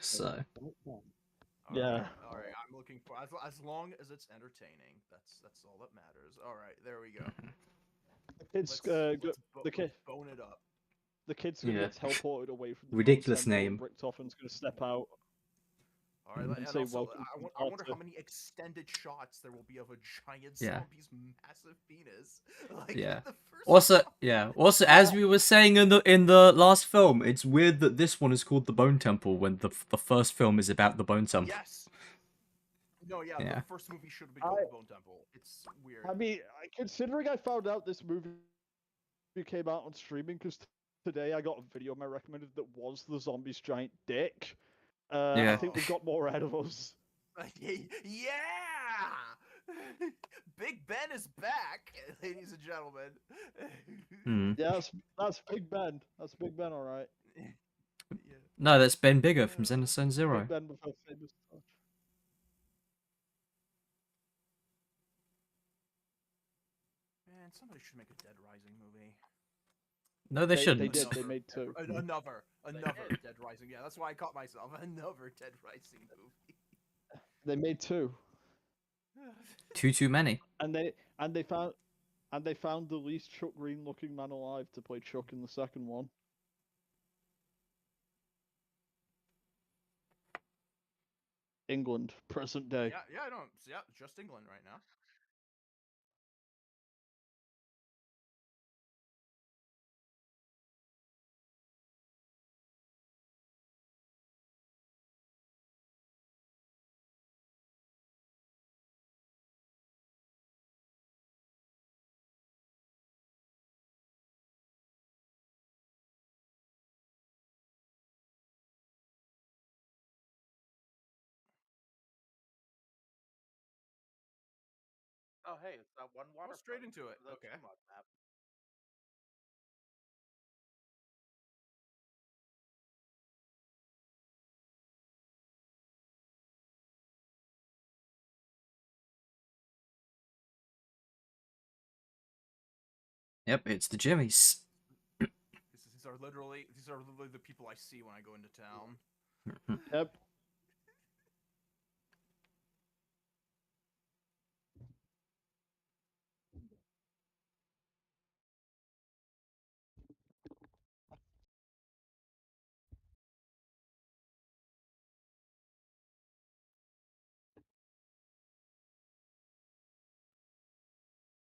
So Yeah. All right. I'm looking for as long as it's entertaining. That's all that matters. All right, there we go. The kid's Let's bone it up. the kid's gonna yeah, get teleported away from the front ridiculous center, and name. Brichtofen's gonna step out All right, and and say, also "Welcome to the I wonder how party." many extended shots there will be of a giant Yeah. zombie's massive penis, like Yeah. in the first Also, film. yeah. Also, as we were saying in the last film, it's weird that this one is called the Bone Temple when the first film is about the Bone Temple. Yes. No, yeah, the Yeah. first movie should have been I called The Bone Temple. It's weird. I mean, considering I found out this movie came out on streaming, because today I got a video I recommended that was the zombie's giant dick. I Yeah. think they've got more ahead of us. Yeah! Big Ben is back, ladies and gentlemen. Hmm. Yeah, that's Big Ben. That's Big Ben, all right. Yeah. No, that's Ben Bigger from Uh, Xenosaga Big Zero. Ben with her famous touch. Man, somebody should make a Dead Rising movie. No, they They shouldn't. did. They made two. Another Dead Rising. Yeah, that's why I caught myself. Another Dead Rising movie. They made two, Too many. and they found the least Chuck Green looking man alive to play Chuck in the second one. England, present day. Yeah, I don't. Yeah, just England right now. Oh, hey, it's that one Go straight waterfront. into it. The Okay. Gmod map. Yep, it's the Jimmies. These are literally the people I see when I go into town. Yep.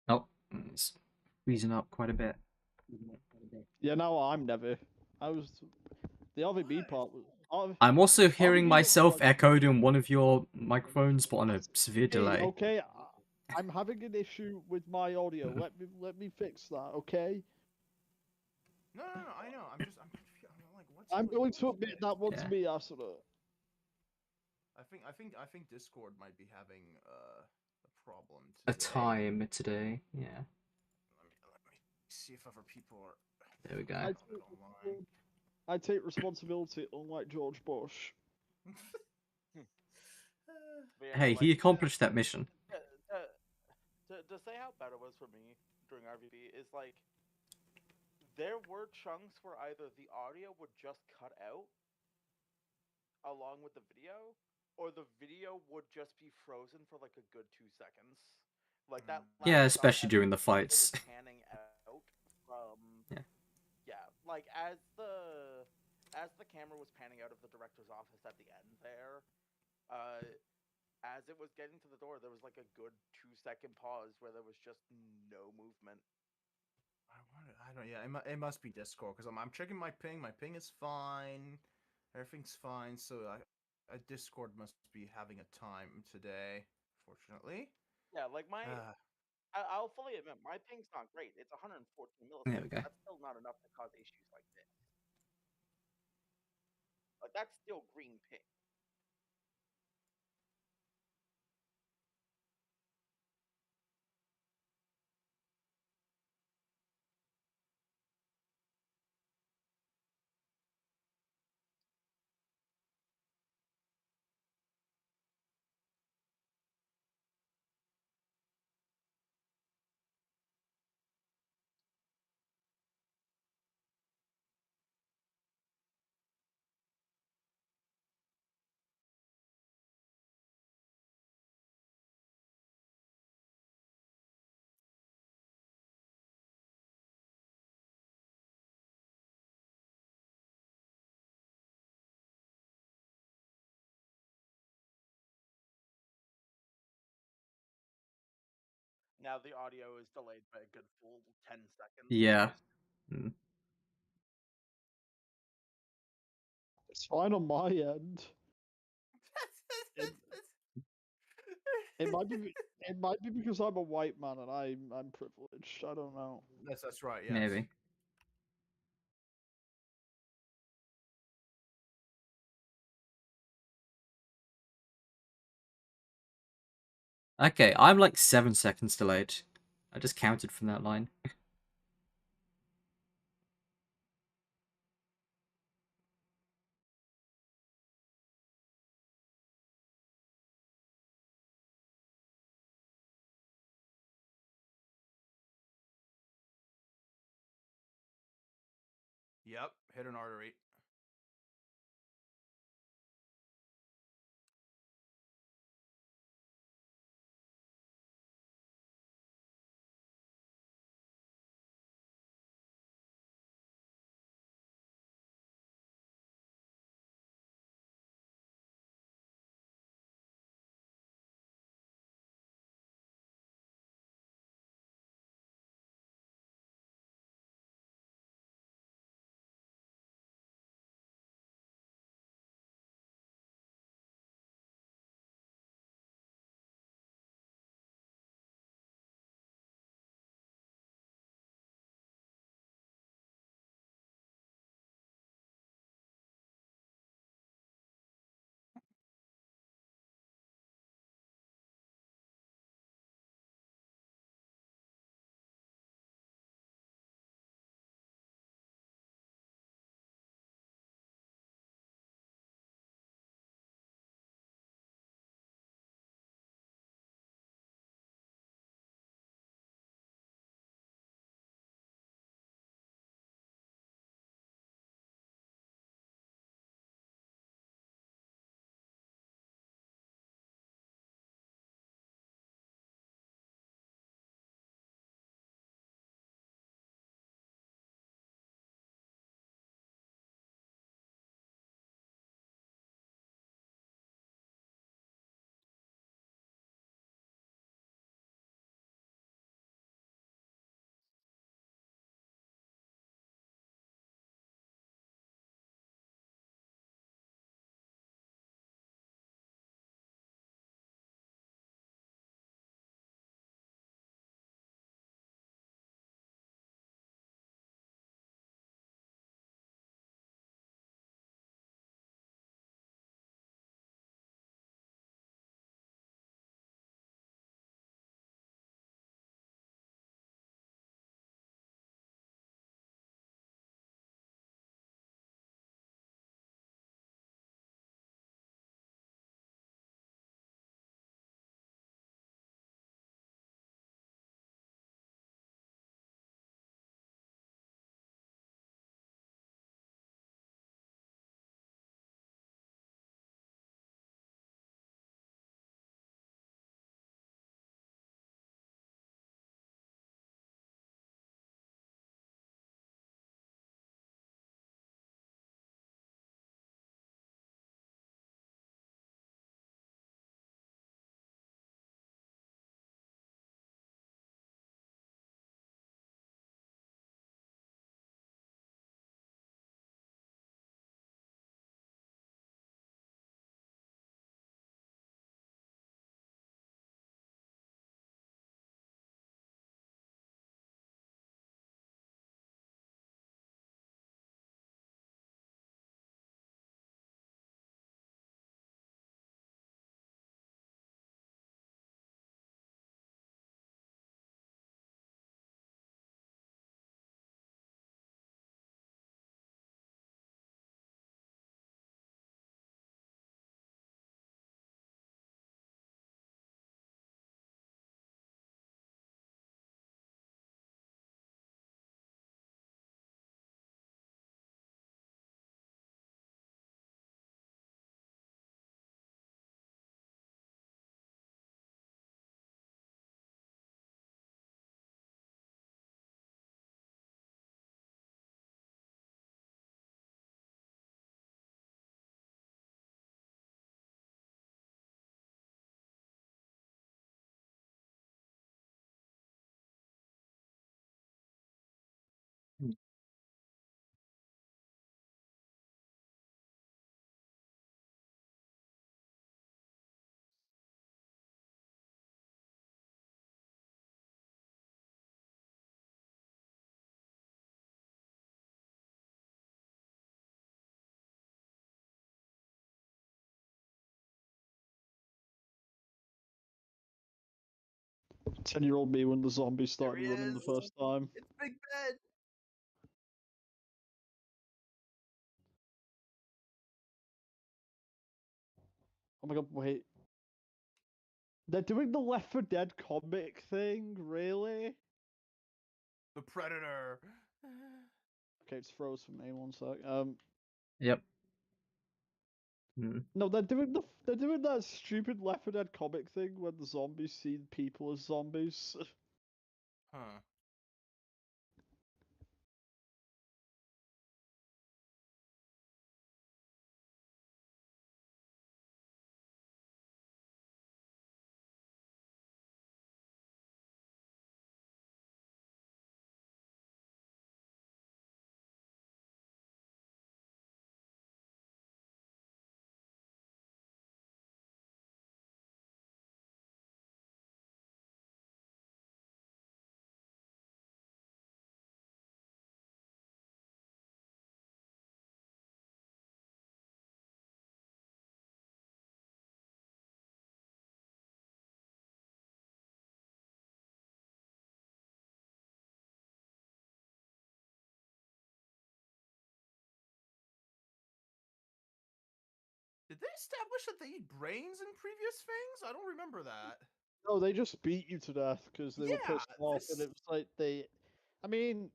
Oh, it's freezing up quite a bit. Yeah, no, I'm never. I was the RVB What? part was. I'm also hearing RVB was myself like, echoed in one of your microphones, but on a severe hey, delay. okay, I'm having an issue with my audio. Let me fix that, okay? No. I know. I'm like, what's I'm like, going what's to admit that was Yeah. me, Asuna. I think Discord might be having a problem A today. time today. Yeah. Let me see if other people are There we go. online. I take responsibility, unlike George Bush. But yeah, no, Hey, like, he accomplished that mission. to say how bad it was for me during RVB is like, there were chunks where either the audio would just cut out along with the video, or the video would just be frozen for like a good 2 seconds. Like that Yeah, last shot especially at the during the end where it fights. was panning out from Yeah. yeah, like as the camera was panning out of the director's office at the end there, uh as it was getting to the door, there was like a good 2 second pause where there was just no movement. I don't. Yeah, it must be Discord because I'm checking my ping. My ping is fine. Everything's fine. So Discord must be having a time today. Fortunately. Yeah, like Uh, I'll fully admit my ping's not great. It's 114 There we milliseconds. go. That's still not enough to cause issues like this. Like that's still green ping. Now the audio is delayed by a good full 10 seconds. Yeah. almost. Mm. It's fine on my end. It might be. It might be because I'm a white man and I'm privileged. I don't know. That's right. Yes. Maybe. Okay, I'm like 7 seconds delayed. I just counted from that line. Yep. Hit an artery. 10-year-old me when the zombies There started he running the is. first time. It's Big Ben. Oh my god, wait. They're doing the Left 4 Dead comic thing, really? The Predator. Okay, it's froze for me. One sec. Yep. Hmm. No, they're doing that stupid Left 4 Dead comic thing when the zombies see people as zombies. Huh. Did they establish that they eat brains in previous things? I don't remember that. No, they just beat you to death because they were Yeah, pissed off, and this. it was like they. I mean,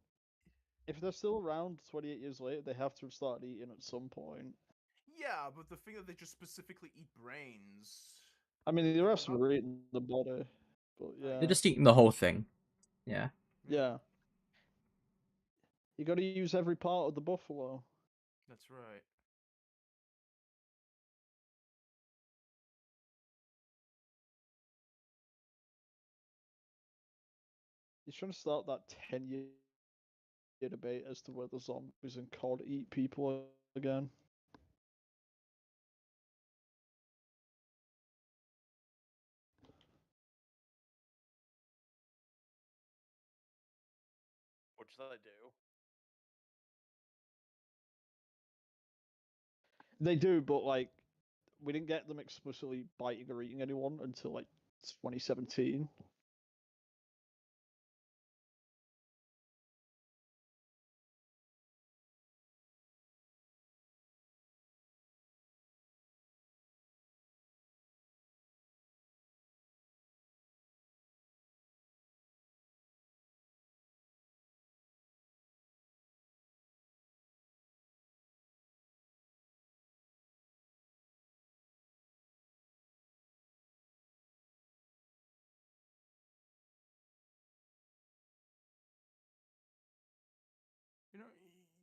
if they're still around 28 years later, they have to have started eating at some point. Yeah, but the thing that they just specifically eat brains. I mean, the Like, rest were eating the body, but I They're yeah, just eating the whole thing. Yeah. yeah. You got to use every part of the buffalo. That's right. He's trying to start that 10-year debate as to whether zombies and COD eat people again. Which they do. They do, but like, we didn't get them explicitly biting or eating anyone until like 2017.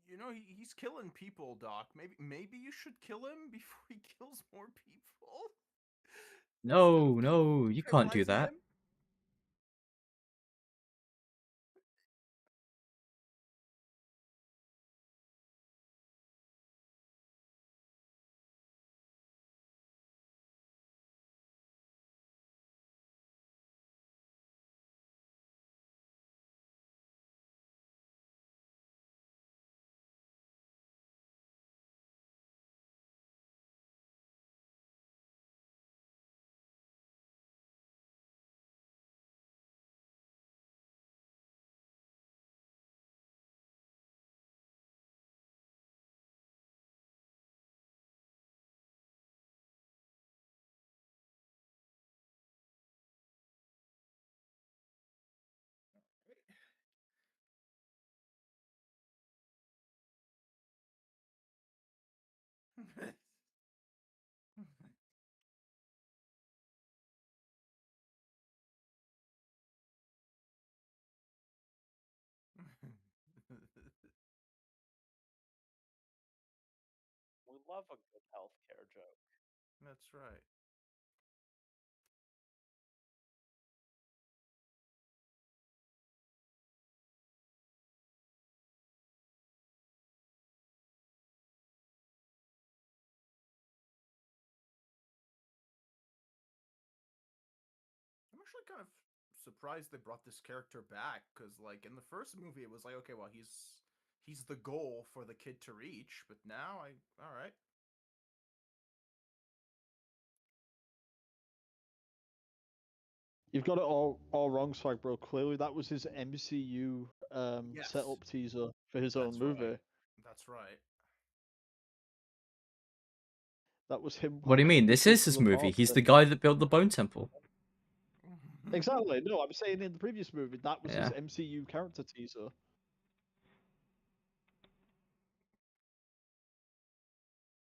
You know, he's killing people, Doc. Maybe you should kill him before he kills more people. Instead of No, no, you can't do paralyzing that. him. We love a good healthcare joke. That's right. I'm actually kind of surprised they brought this character back because, like, in the first movie, it was like, okay, well, he's the goal for the kid to reach, but now all right. You've got it all wrong, Swag Bro. Clearly, that was his MCU Yes, setup teaser for his own that's movie. right. That's right. That was him What do you walking mean? up the This is streets of his the movie. park. He's the guy that built the Bone Temple. Exactly. No, I'm saying in the previous movie that was his Yeah. MCU character teaser.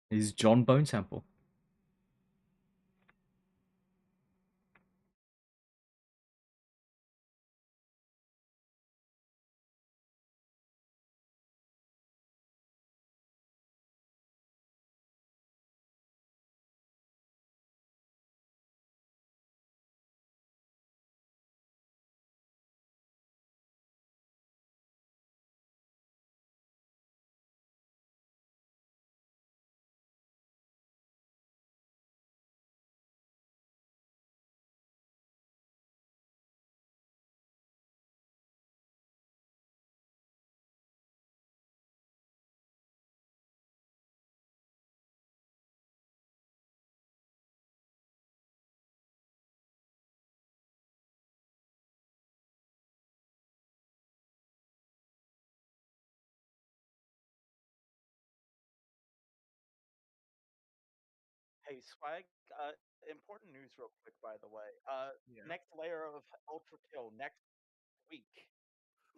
He's John Bone Temple. Hey, Swag. Important news, real quick, by the way. Yeah. Next layer of Ultra Kill next week.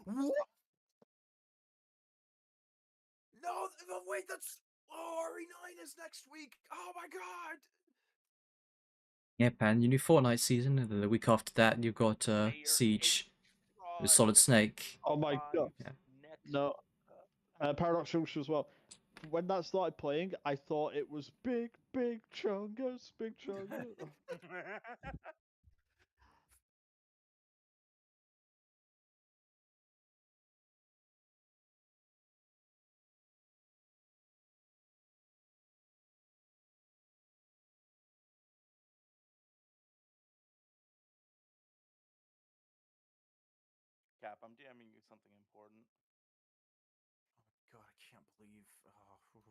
What? No, wait, that's RE9 is next week. Oh my god. Yeah, Pan, your new Fortnite season, and then the week after that you've got Layer 8 Siege with Prod Solid Snake. Oh my god. Yeah. next. No. Paradox Junction as well. When that started playing, I thought it was Big Chungus, Big Chungus. Cap, I'm DMing you something important. God, I can't believe. Oh, oof.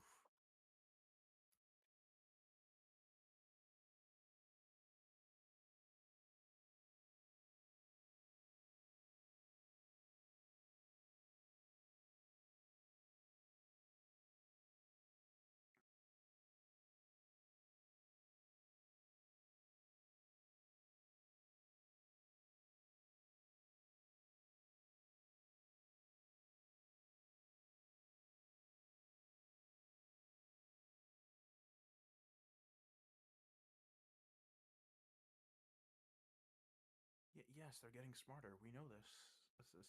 Yes, they're getting smarter. We know this. This is.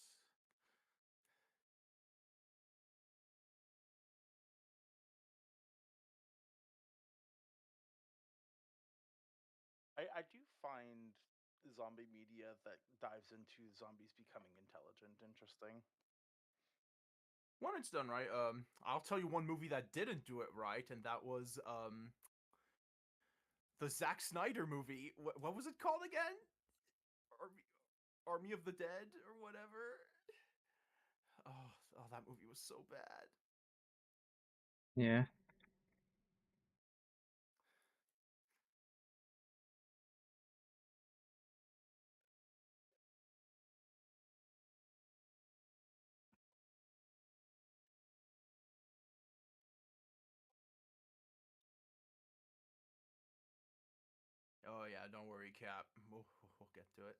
I do find zombie media that dives into zombies becoming intelligent interesting. When it's done right, I'll tell you one movie that didn't do it right, and that was the Zack Snyder movie. What was it called again? Army, Army of the Dead or whatever. Oh, that movie was so bad. Yeah. Oh yeah, don't worry, Cap. We'll get to it.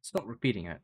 Stop repeating it.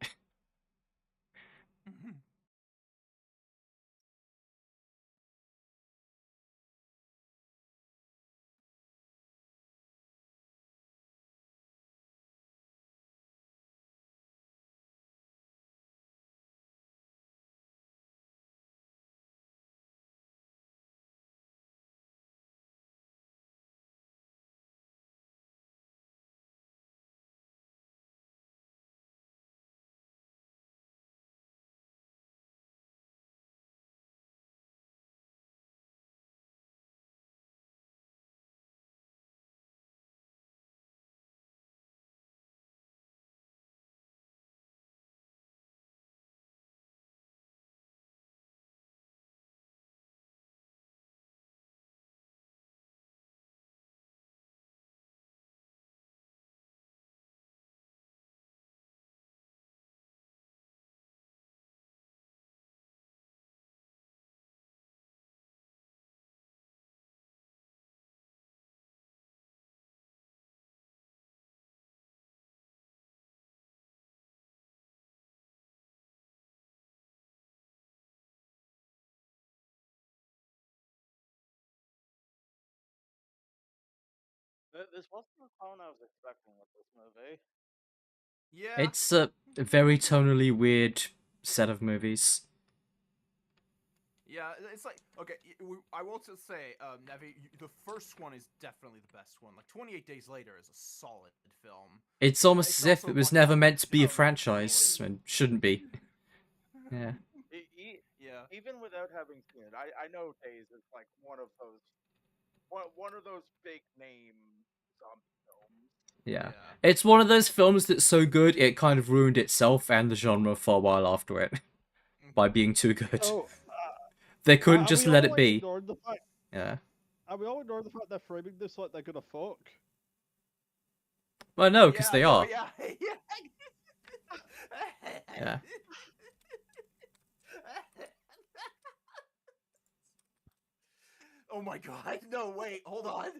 This wasn't the tone I was expecting with this movie. Yeah. It's a very tonally weird set of movies. Yeah, it's like okay. I will just say, Nevi, the first one is definitely the best one. Like 28 Days Later is a solid film. It's almost It's as if also it was one never that meant to be a doesn't franchise forward. and shouldn't be. Yeah. Yeah. Even without having seen it, I know Days is like one of those big name zombie films. Yeah. Yeah. It's one of those films that's so good it kind of ruined itself and the genre for a while after it by being too good. Oh, They couldn't are just we let all it like be. ignoring the fact? Yeah. Are we all ignoring the fact they're framing this like they're gonna fuck? Well, no, because Yeah. they No. are. Yeah. Yeah. Yeah. Oh my god. No. Wait. Hold on.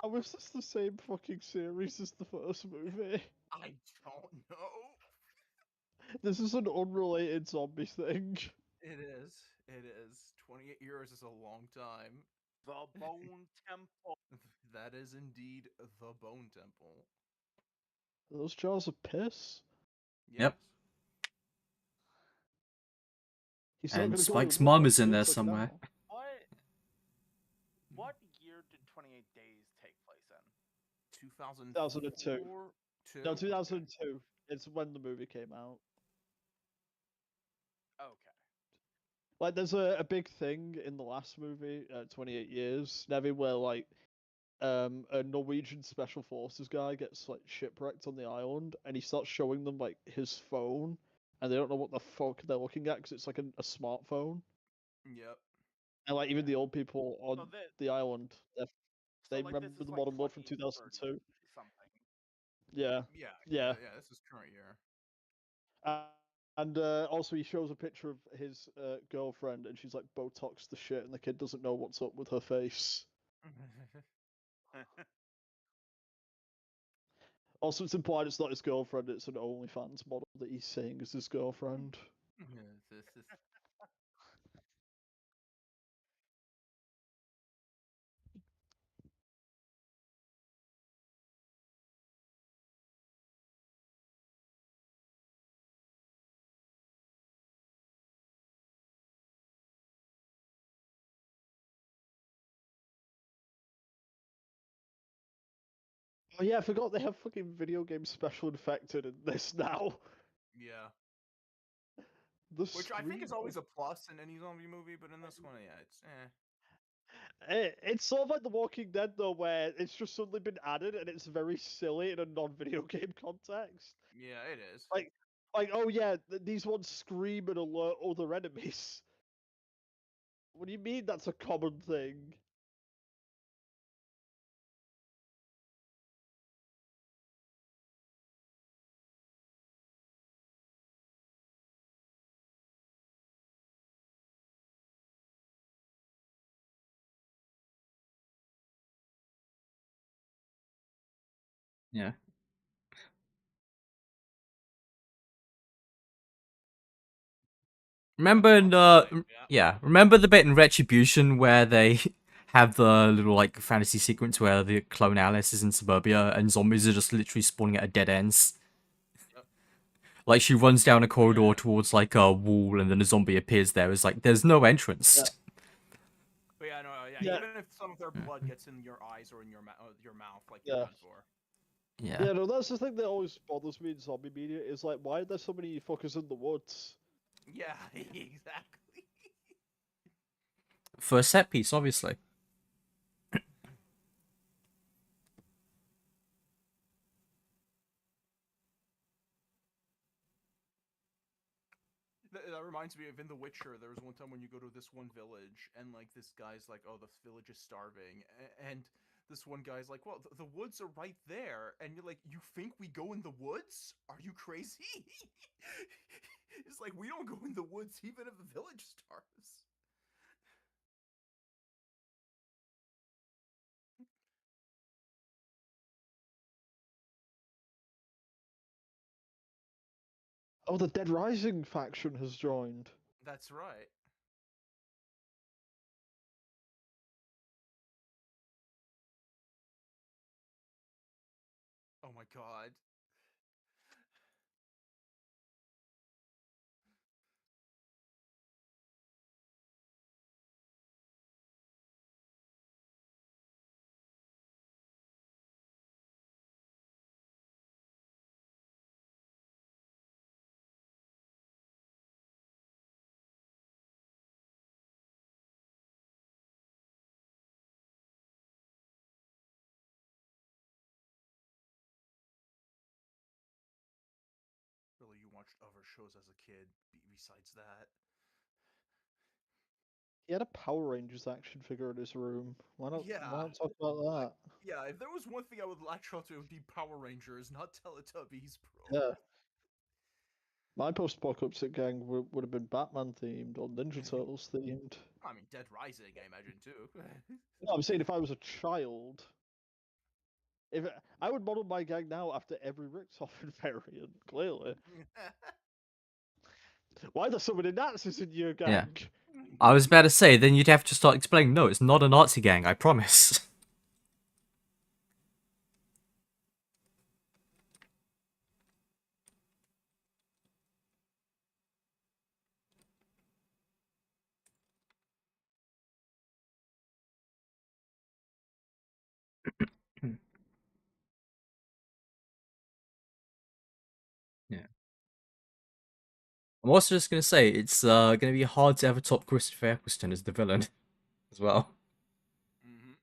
How is this the same fucking series as the first movie? I don't know. This is an unrelated zombie thing. It is. It is. 28 years is a long time. The Bone Temple. That is indeed the Bone Temple. Are those jars of piss? Yes. Yep. He's not And gonna go in Spike's one mom by is in two, there check it somewhere. out. What year did 28 Days take place in? 2002. 2004? No, Okay. 2002. It's when the movie came out. Okay. Like, there's a big thing in the last movie, 28 Years, Nevi, where, like, a Norwegian special forces guy gets, like, shipwrecked on the island, and he starts showing them, like, his phone, and they don't know what the fuck they're looking at, because it's, like, a smartphone. Yep. And, like, even Yeah. the old people on So this, the island, so they like this remember is the like modern world from 2030 2002. something. Yeah, Yeah. yeah. Yeah. This is current year. Uh, and also, he shows a picture of his girlfriend, and she's like Botox the shit, and the kid doesn't know what's up with her face. Also, it's implied it's not his girlfriend; it's an OnlyFans model that he's saying is his girlfriend. Oh yeah, I forgot they have fucking video game special infected in this now. Yeah. The Which I think is scream. always a plus in any zombie movie, but in this one, yeah, it's eh. It's sort of like The Walking Dead though, where it's just suddenly been added, and it's very silly in a non-video game context. Yeah, it is. Like, oh yeah, these ones scream and alert other enemies. What do you mean that's a common thing? Yeah. Remember in remember the bit in Retribution where they have the little like fantasy sequence where the clone Alice is in suburbia and zombies are just literally spawning at dead ends. Yep. Like she runs down a corridor Yeah. towards like a wall and then a zombie appears there. It's like there's no entrance. Yeah. But yeah, no, yeah, Yeah. even if some of their blood gets in your eyes or in your mouth, like you're Yeah. done for. Yeah. Yeah, no, that's the thing that always bothers me in zombie media is like, why are there so many fuckers in the woods? Yeah, exactly. For a set piece, obviously. That reminds me of in The Witcher. There was one time when you go to this one village, and like this guy's like, "Oh, this village is starving," and this one guy's like, "Well, the woods are right there," and you're like, "You think we go in the woods? Are you crazy?" It's like we don't go in the woods even if the village starves. Oh, the Dead Rising faction has joined. That's right. Oh my god. Really, you watched other shows as a kid besides that? He had a Power Rangers action figure in his room. Why not? Yeah. Why not talk about Like, that? yeah, if there was one thing I would latch onto, it would be Power Rangers, not Teletubbies, bro. Yeah. My post-apocalyptic gang would have been Batman themed or Ninja Turtles themed. I mean, Dead Rising, I imagine too. No, I'm saying if I was a child, if I would model my gang now after every Richtofen variant. Clearly, why are there so many Nazis in your Yeah. gang? I was about to say, then you'd have to start explaining, no, it's not a Nazi gang, I promise. Yeah. I'm also just gonna say, it's gonna be hard to ever top Christopher Eccleston as the villain as well. Hmm.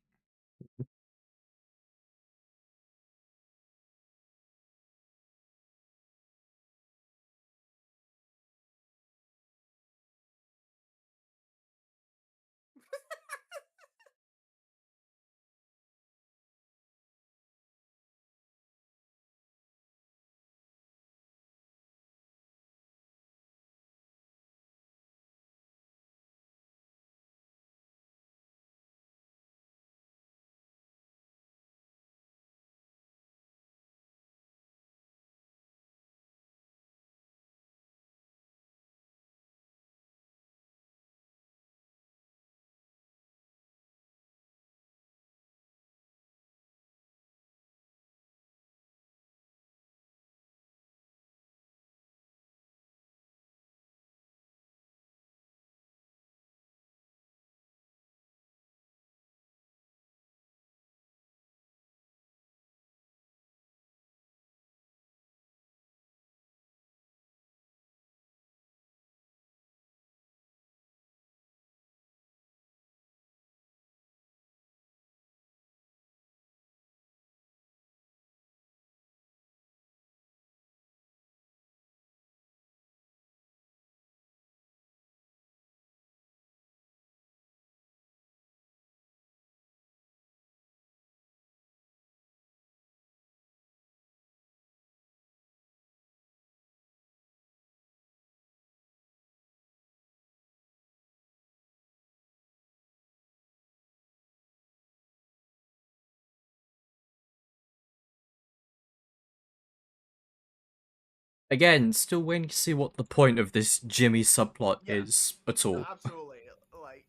Again, still waiting to see what the point of this Jimmy subplot Yeah. is at No, all. absolutely. Like,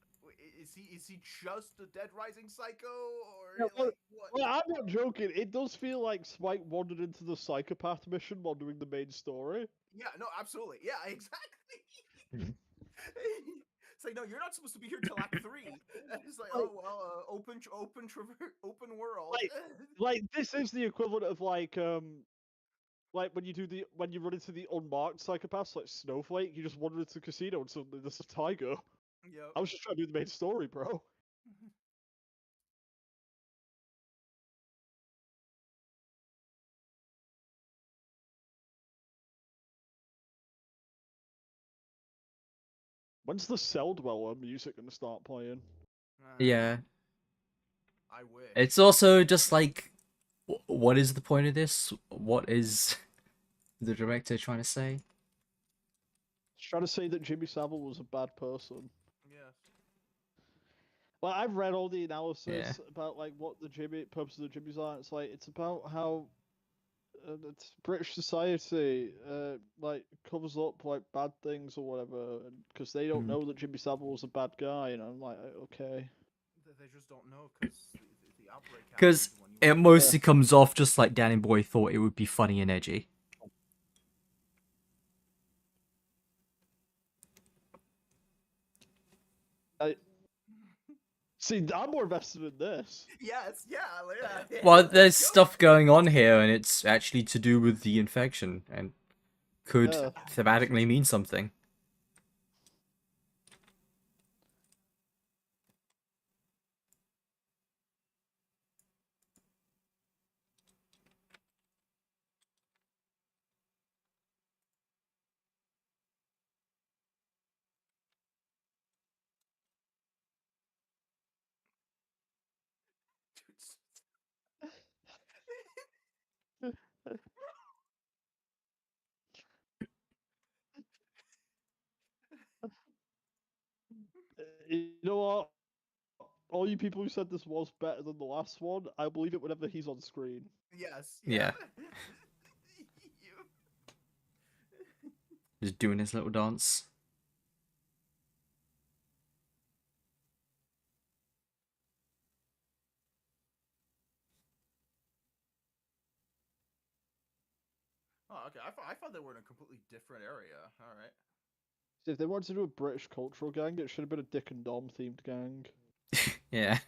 is he just a dead rising psycho, or Yeah, like what? well, I'm not joking. It does feel like Spike wandered into the psychopath mission while doing the main story. Yeah, no, absolutely. Yeah, exactly. Mhm. It's like, no, you're not supposed to be here till Act 3. It's like, Like- oh well, open world. Like this is the equivalent of like when you run into the unmarked psychopaths like Snowflake, you just wander into the casino and suddenly there's a tiger. Yep. I was just trying to do the main story, bro. When's the Cell Dweller music gonna start playing? Yeah. I wish. It's also just like, what is the point of this? What is the director trying to say? Just trying to say that Jimmy Savile was a bad person. Yes. Well, I've read all the Yeah. analysis about like what the Jimmy purpose of the Jimmys are. It's like it's about how it's British society like covers up like bad things or whatever because they don't Mm. know that Jimmy Savile was a bad guy, and I'm like, okay. They just don't know because the outbreak Because happened when you it were. mostly comes off just like Danny Boy thought it would be funny and edgy. I see. I'm more invested in this. Yes, yeah, yeah. Well, let's there's go. stuff going on here, and it's actually to do with the infection, and could Yeah. thematically mean something. You know what? All you people who said this was better than the last one, I believe it whenever he's on screen. Yes, Yeah. yeah. Just doing his little dance. Oh, okay. I thought they were in a completely different area. All right. If they wanted to do a British cultural gang, it should have been a Dick and Dom themed gang. Yeah.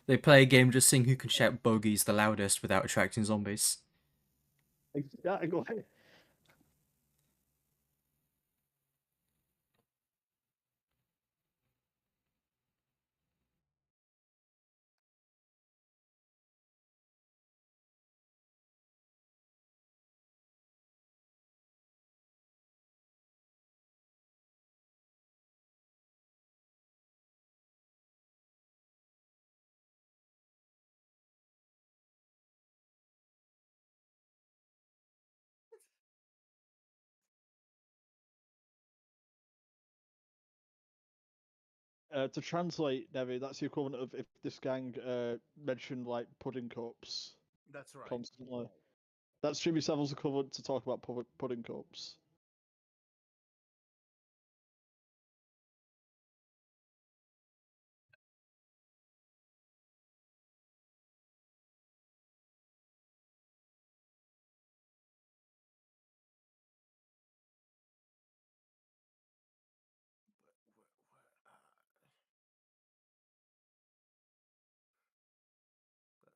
They play a game just seeing who can shout bogeys the loudest without attracting zombies. Exactly. To translate, Nevi, that's the equivalent of if this gang mentioned like pudding cups That's right. constantly. That's Jimmy Savile's equivalent to talk about pudding cups.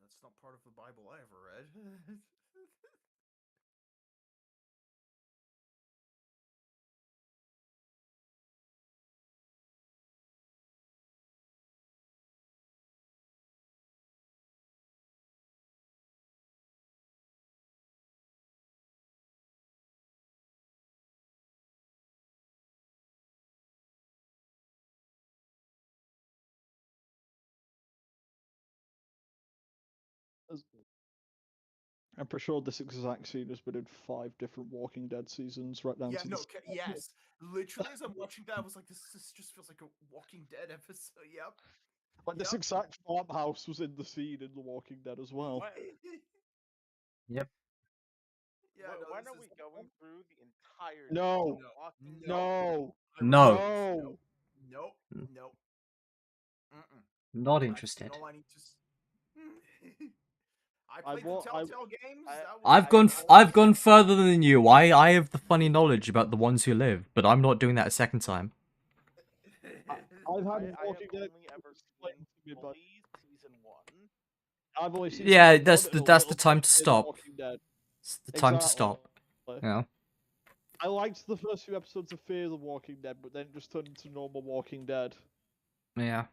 That's not part of the Bible I ever read. I'm pretty sure this exact scene has been in 5 different Walking Dead seasons, right down Yeah, to no, the. yes. Literally, as I'm watching that, I was like, this just feels like a Walking Dead episode. Yep. Like this Yep. exact farmhouse was in the scene in The Walking Dead as well. Yep. Yeah, no, when this are we is going through the entirety No. of Walking Dead? No. I No. refuse. No. Nope. Nope. Mm-mm. Not I interested. know I need to. I I played the wa- I- Telltale games. I- That was I've I- gone I- I've gone further than you. I have the funny knowledge about the ones who live, but I'm not doing that a second time. I've had I have Walking Dead only ever explained seen to me, but fully season 1. I've only seen Yeah, season that's one the and a that's the little time bit to of The stop. Walking Dead. It's the time to Exactly. stop. Yeah. I liked the first few episodes of Fear the Walking Dead, but then it just turned into normal Walking Dead. Yeah.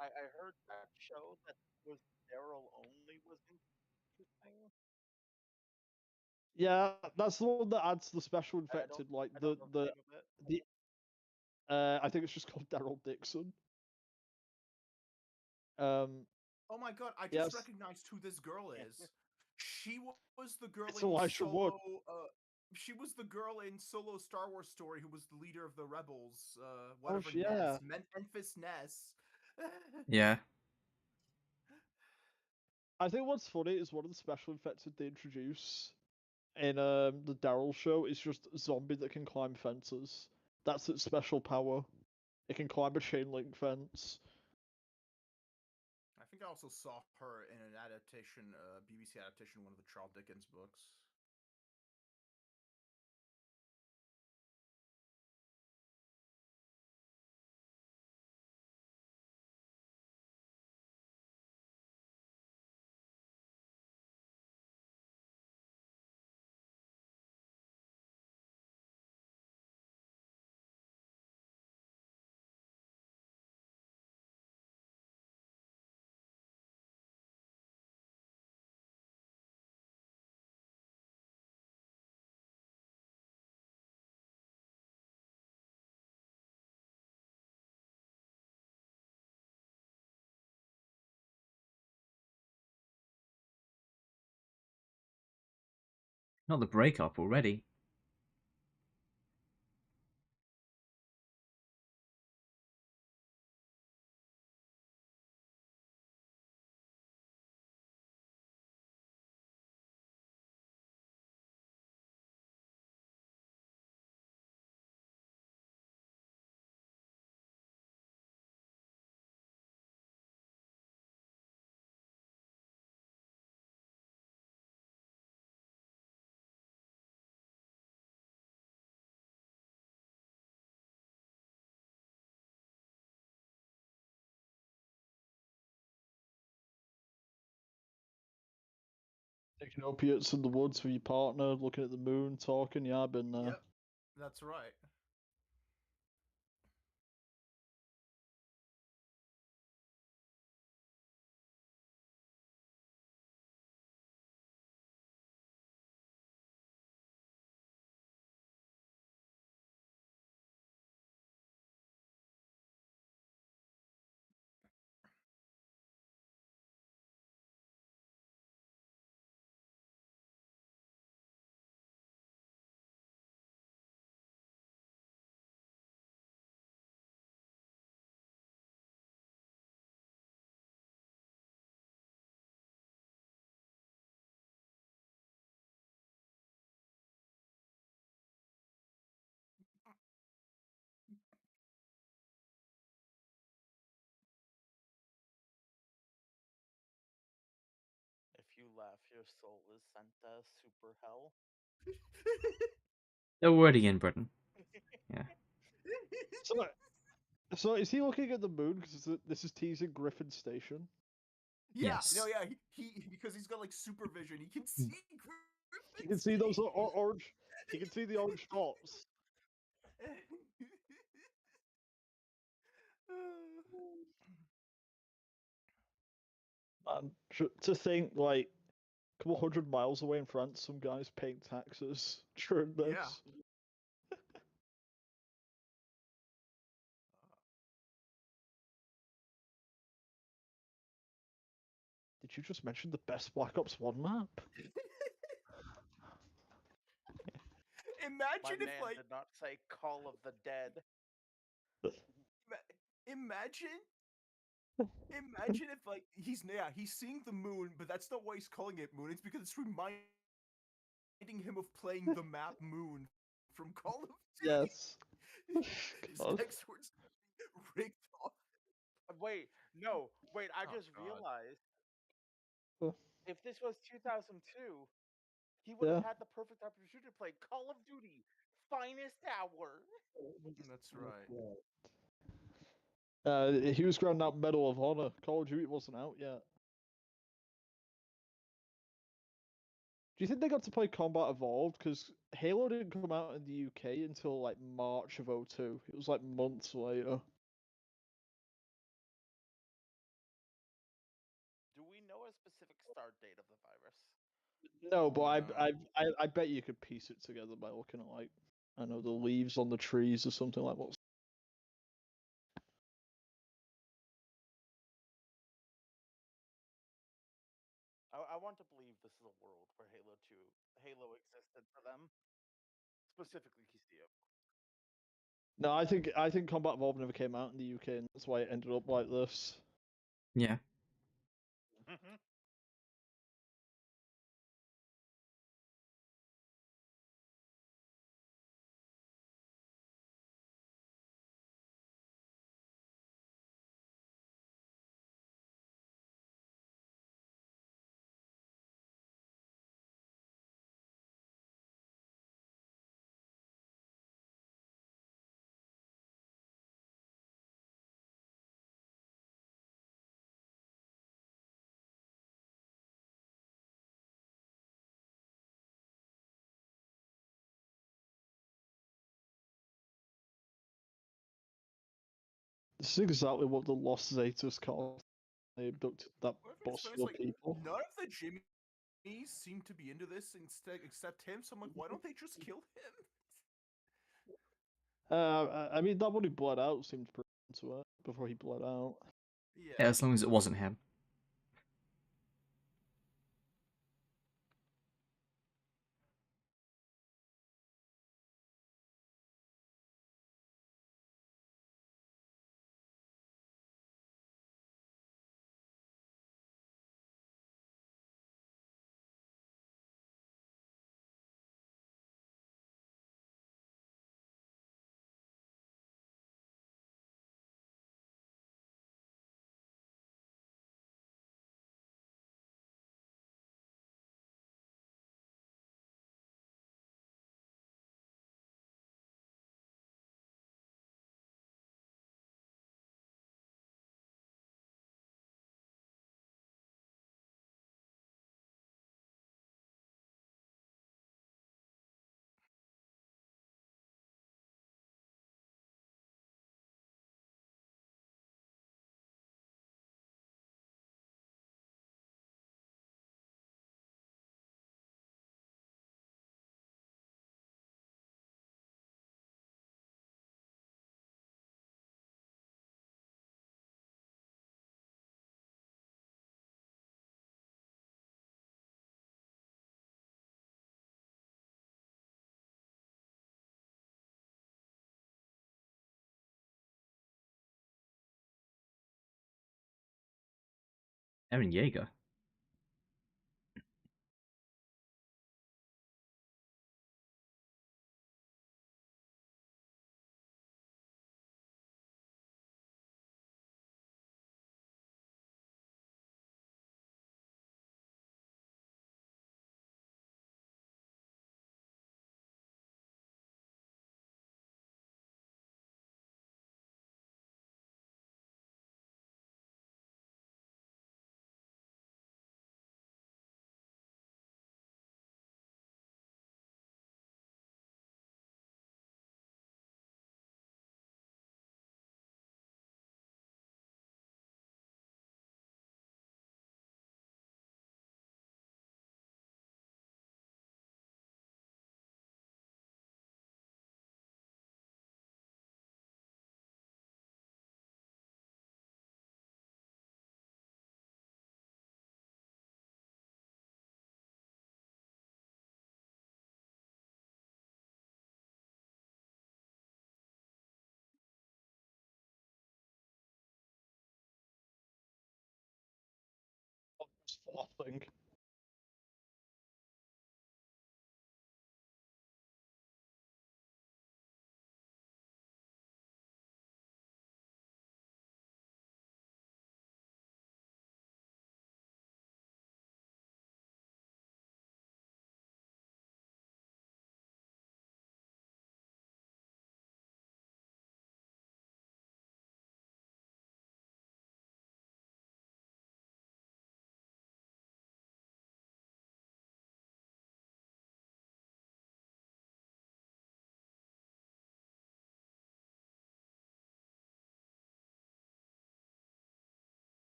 I heard that show that was Daryl only was interesting. Yeah, that's the one that adds the special I infected, don't like I don't know the name of it. the I think it's just called Daryl Dixon. Oh my god! I Yes. just recognized who this girl is. She was the girl It's in Elijah Wood. Solo. She was the girl in Solo Star Wars story who was the leader of the rebels. Whatever yeah. Ness, Memphis Ness. Yeah. I think what's funny is one of the special infected they introduce in the Daryl show is just a zombie that can climb fences. That's its special power. It can climb a chain link fence. I think I also saw her in an adaptation, BBC adaptation, one of the Charles Dickens books. Not the breakup already. Taking opiates in the woods with your partner, looking at the moon, talking. Yeah, I've been there. Yep, that's right. If you laugh, your soul is sent to super hell. They're already in Britain. Yeah. So is he looking at the moon because this is teasing Griffin Station? Yeah, Yes. no, yeah, he because he's got like supervision, he can see. He can see those orange. He can see the orange spots. Man, to think like a couple 100 miles away in France, some guys paying taxes during this. Yeah. Did you just mention the best Black Ops 1 map? My Imagine if man like did not say Call of the Dead. imagine Imagine if like he's seeing the moon, but that's not why he's calling it moon. It's because it's reminding him of playing the map Moon from Call of Duty. Yes. His God. next words rigged off. Wait, no, wait. I Oh, just God. realized Uh, if this was 2002, he would Yeah. have had the perfect opportunity to play Call of Duty, Finest Hour. That's right. He was granted out Medal of Honor. Call of Duty wasn't out yet. Do you think they got to play Combat Evolved? Because Halo didn't come out in the UK until like March of 02. It was like months later. Do we know a specific start date of the virus? No, but No. I bet you could piece it together by looking at like I know the leaves on the trees or something like what. I want to believe this is a world where Halo existed for them, specifically Castillo. No, I think Combat Evolved never came out in the UK, and that's why it ended up like this. Yeah. This is exactly what the Lost Zetas called. They abducted that What if it's bus funny? full It's of like people. none of the Jimmies seem to be into this instead, except him. So I'm like, why don't they just kill him? I mean, that one who bled out seemed pretty into it before he bled out. Yeah, Yeah. as long as it wasn't him. Eren Yeager. Frothing.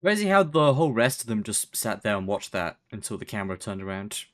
Crazy how the whole rest of them just sat there and watched that until the camera turned around.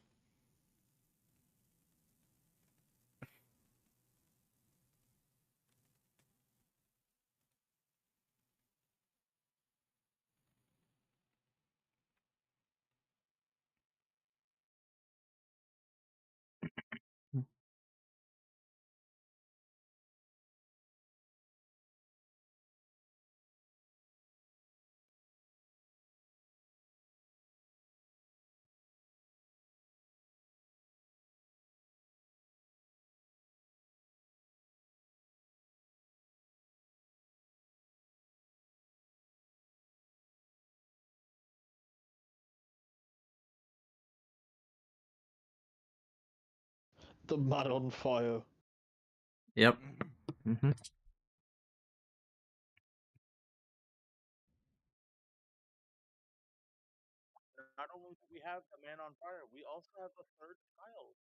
The man on fire. Yep. Mm-hmm. Not only do we have the man on fire, we also have a third child.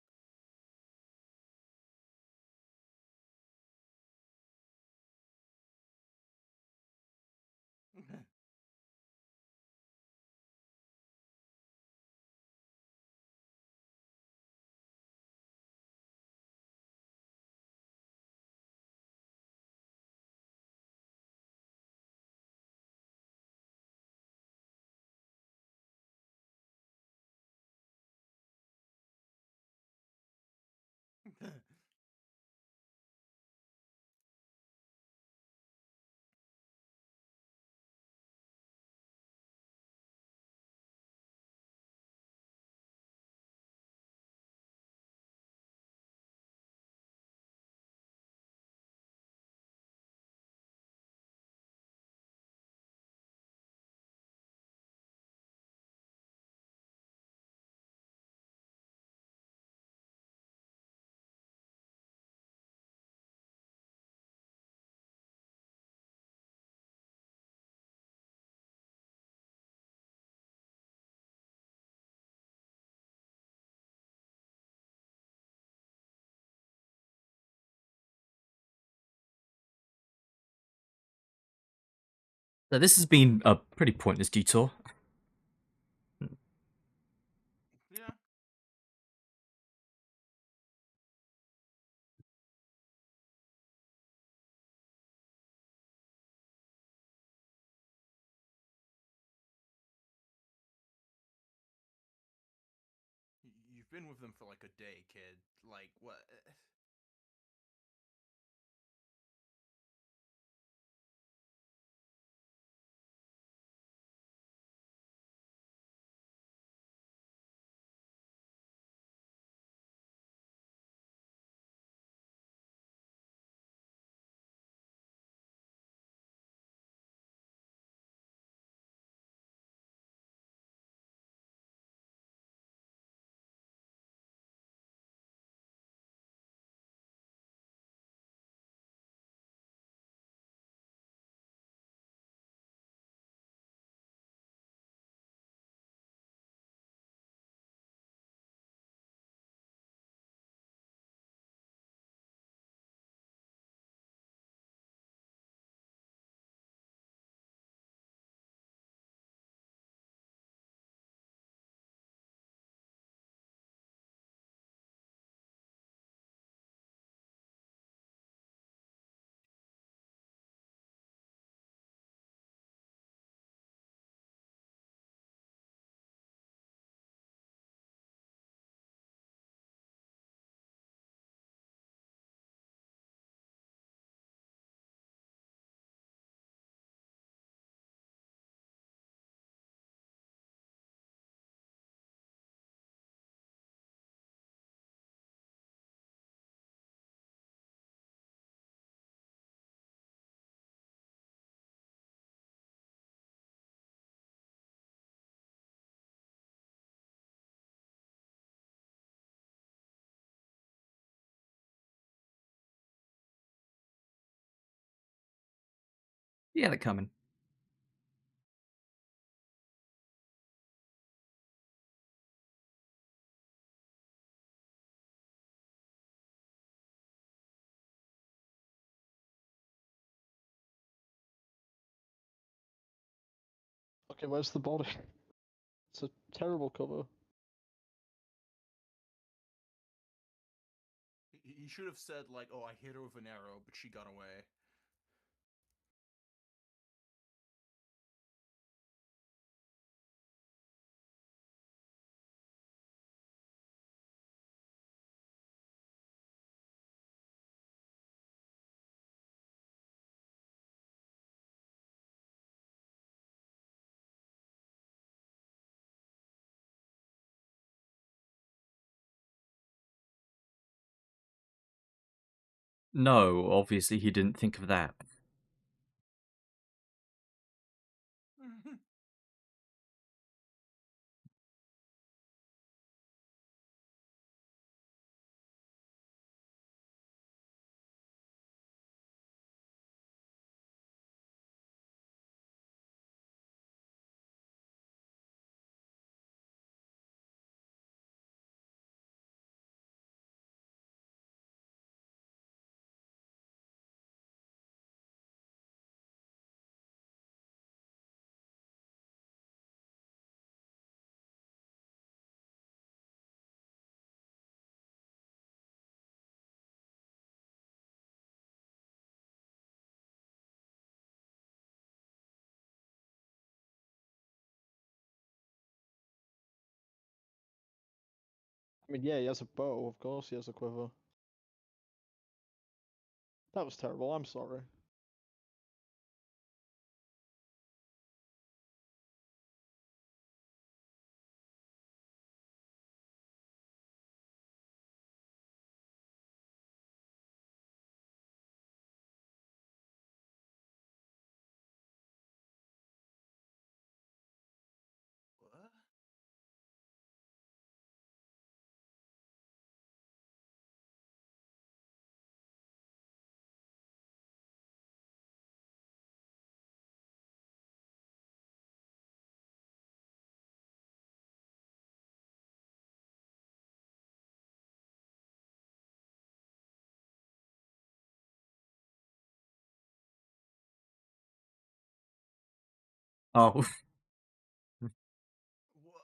So this has been a pretty pointless detour. Yeah. been with them for like a day, kid. Like what? Yeah, they're coming. Okay, where's the body? It's a terrible cover. He should have said like, "Oh, I hit her with an arrow, but she got away." No, obviously he didn't think of that. I mean, yeah, he has a bow, of course he has a quiver. That was terrible, I'm sorry. What? Oh. What?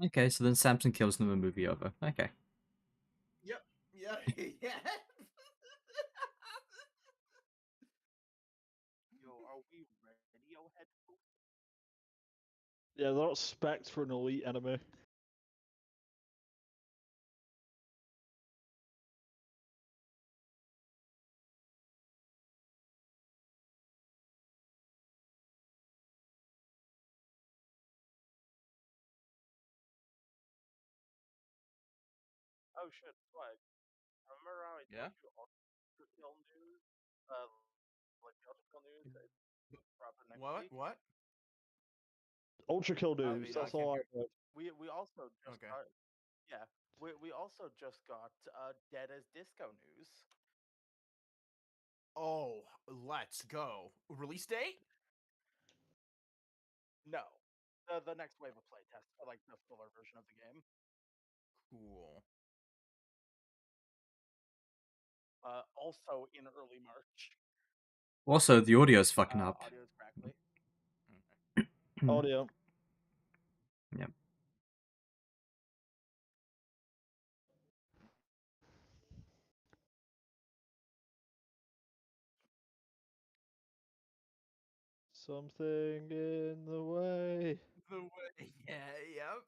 Okay, so then Samson kills them and movie over. Okay. Yep. Yeah. Yeah. Yo, are we Radiohead? Yeah, they're not specced for an elite enemy. Oh shit, swag. Remember how I Yeah? told you ultra kill news? Like the ultra kill news that proper next What? week? What? Ultra kill I news. mean, I That's can't all I hear. heard. We also just Okay. got yeah. We also just got Dead as Disco news. Oh, let's go. Release date? No. The next wave of playtest for like the fuller version of the game. Cool. Also in early March. Also, the audio's fucking up. Audio's crackly. Okay. Audio. Yep. Something in the way. The way. Yeah. Yep.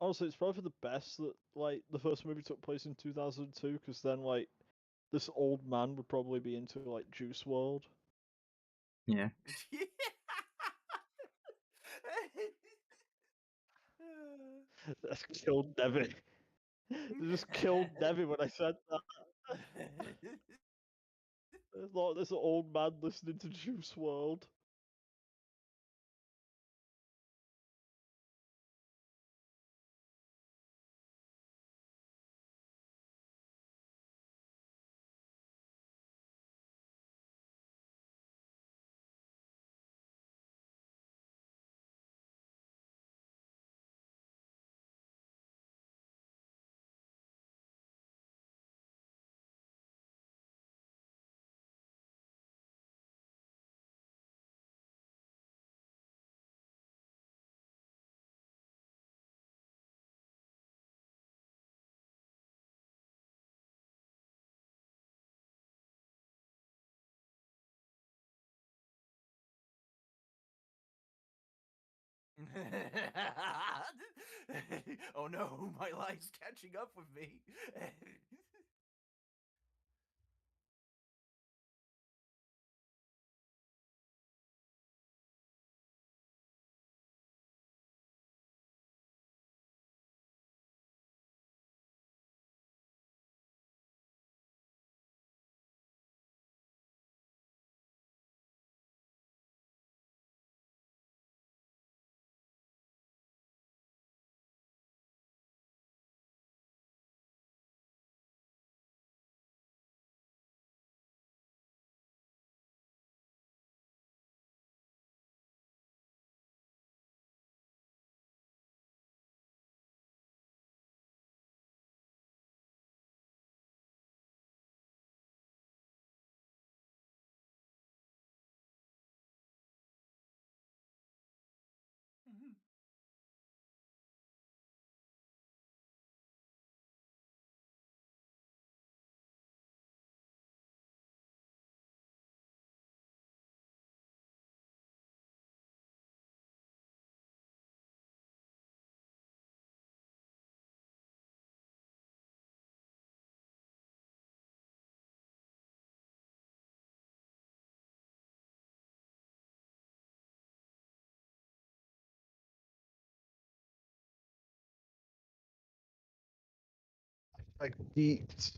Honestly, it's probably for the best that like the first movie took place in 2002, because then like this old man would probably be into like Juice World. Yeah. That's killed Devi. They just killed Devi when I said that. There's like this old man listening to Juice World. Oh no, my life's catching up with me. Like geeked.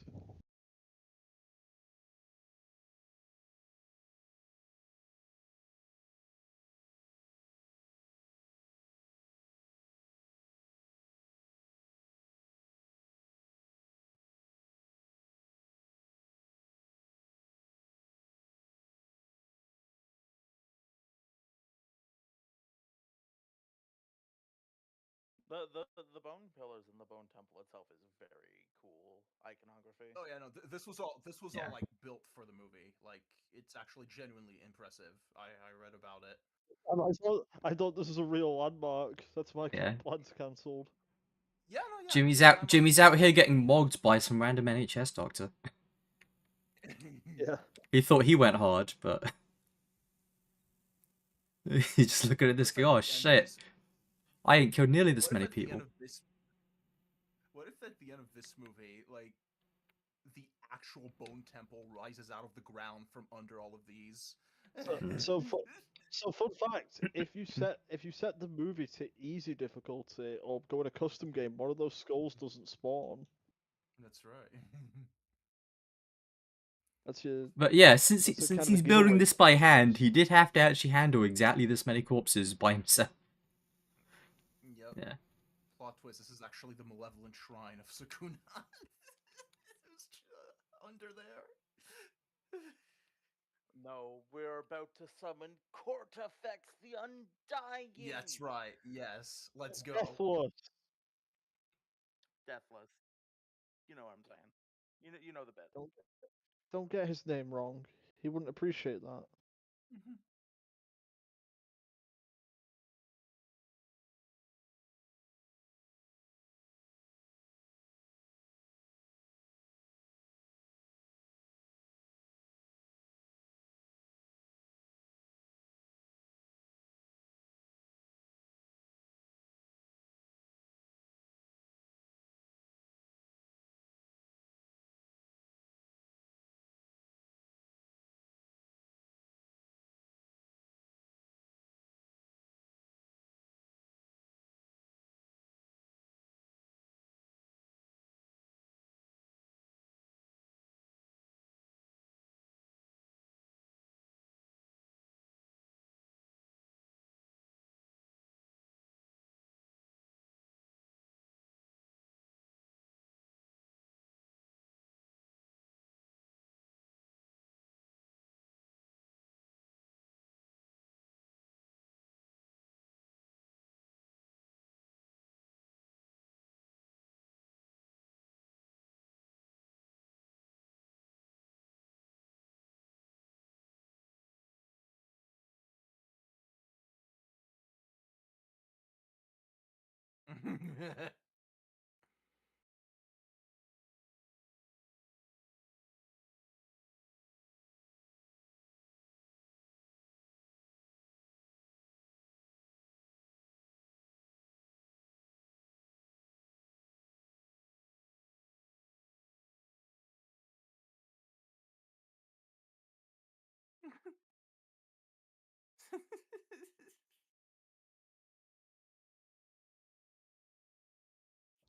The bone pillars in the bone temple itself is very cool iconography. Oh yeah, no, this was all Yeah. like built for the movie. Like it's actually genuinely impressive. I read about it. And I thought this was a real landmark. That's why Yeah. plans cancelled. Yeah, no, yeah. Jimmy's the out. landmark Jimmy's is out real. here getting mogged by some random NHS doctor. Yeah. He thought he went hard, but he's just looking at What this if guy. at Oh the end of shit! this? I ain't killed nearly this What if many at the end people. of this? What if at the end of this movie, like the actual bone temple rises out of the ground from under all of these? So, so fun fact: if you set the movie to easy difficulty or go in a custom game, one of those skulls doesn't spawn. That's right. That's your But yeah, that's a since kind of a he's building giveaway this for by future hand, ones. he did have to actually handle exactly this many corpses by himself. Yep. Yeah. Plot twist: this is actually the malevolent shrine of Sukuna. It's under there. No, we're about to summon Cortifex the Undying. Yeah, that's right. Yes, let's go. Deathless. Deathless. You know what I'm saying. You know the bit. Don't get his name wrong. He wouldn't appreciate that.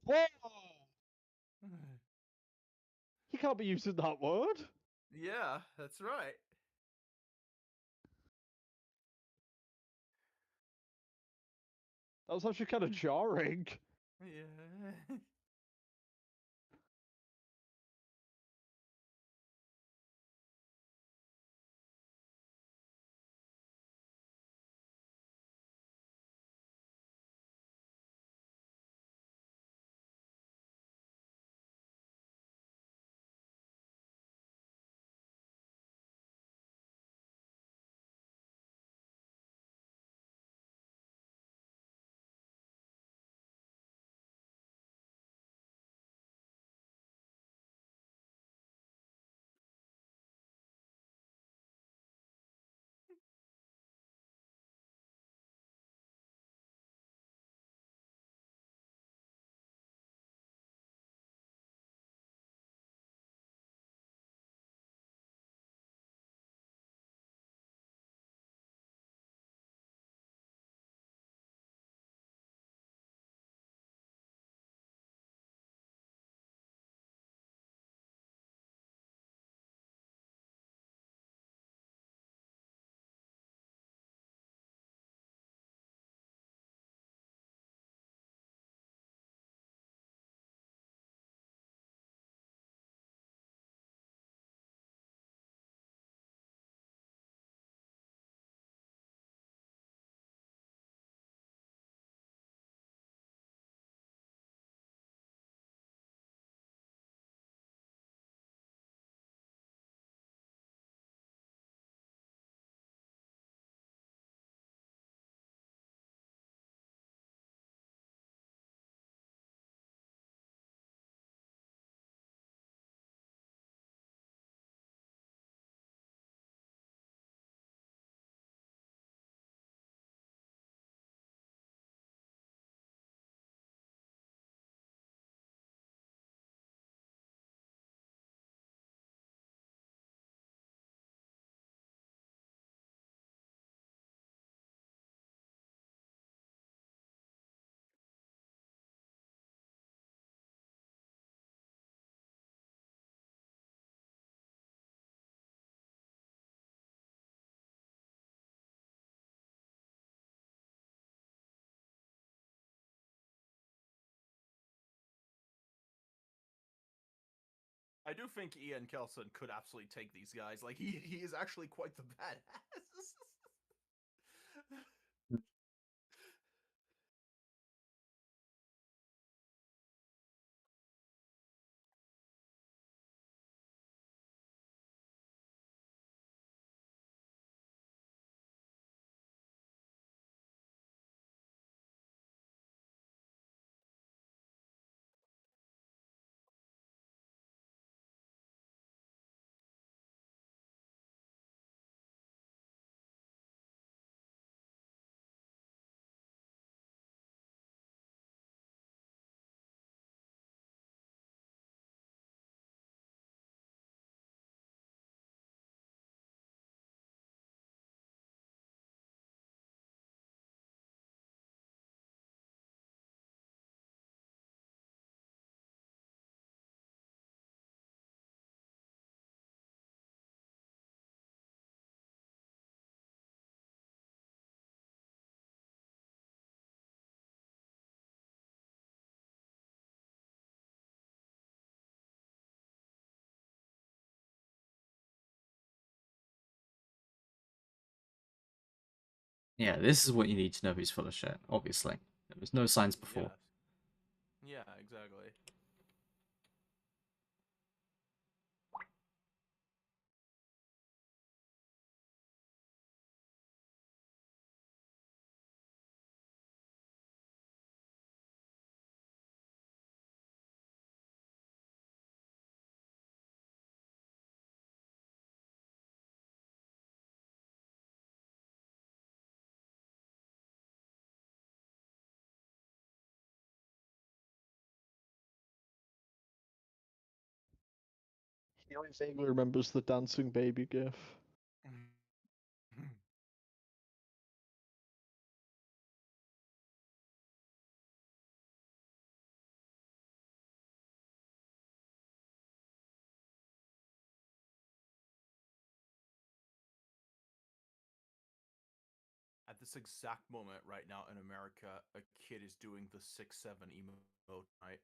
Whoa! He can't be using that word. Yeah, that's right. That was actually kind of jarring. Yeah. I do think Ian Kelson could absolutely take these guys. Like he is actually quite the badass. Yeah, this is what you need to know he's full of shit, obviously. There was no signs before. Yes. Yeah, exactly. He only vaguely remembers the dancing baby gif. At this exact moment right now in America, a kid is doing the 6-7 emote, right?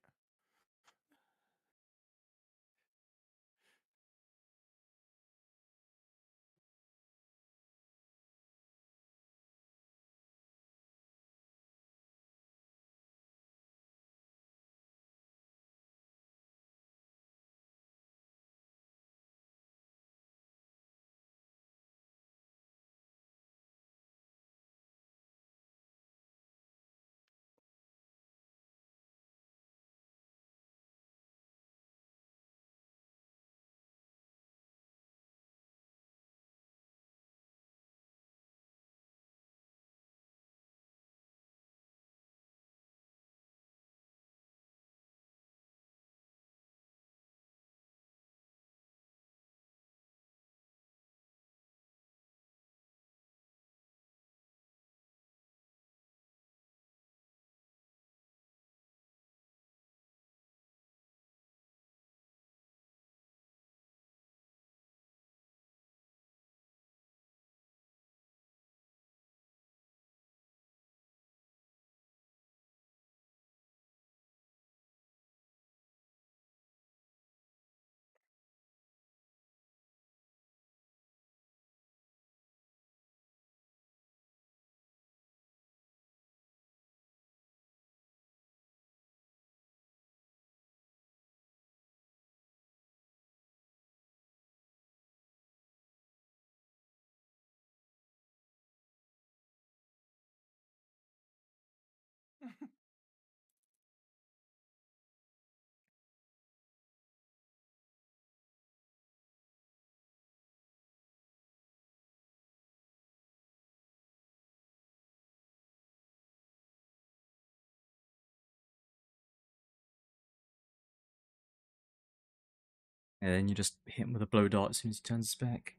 And then you just hit him with a blow dart as soon as he turns his back.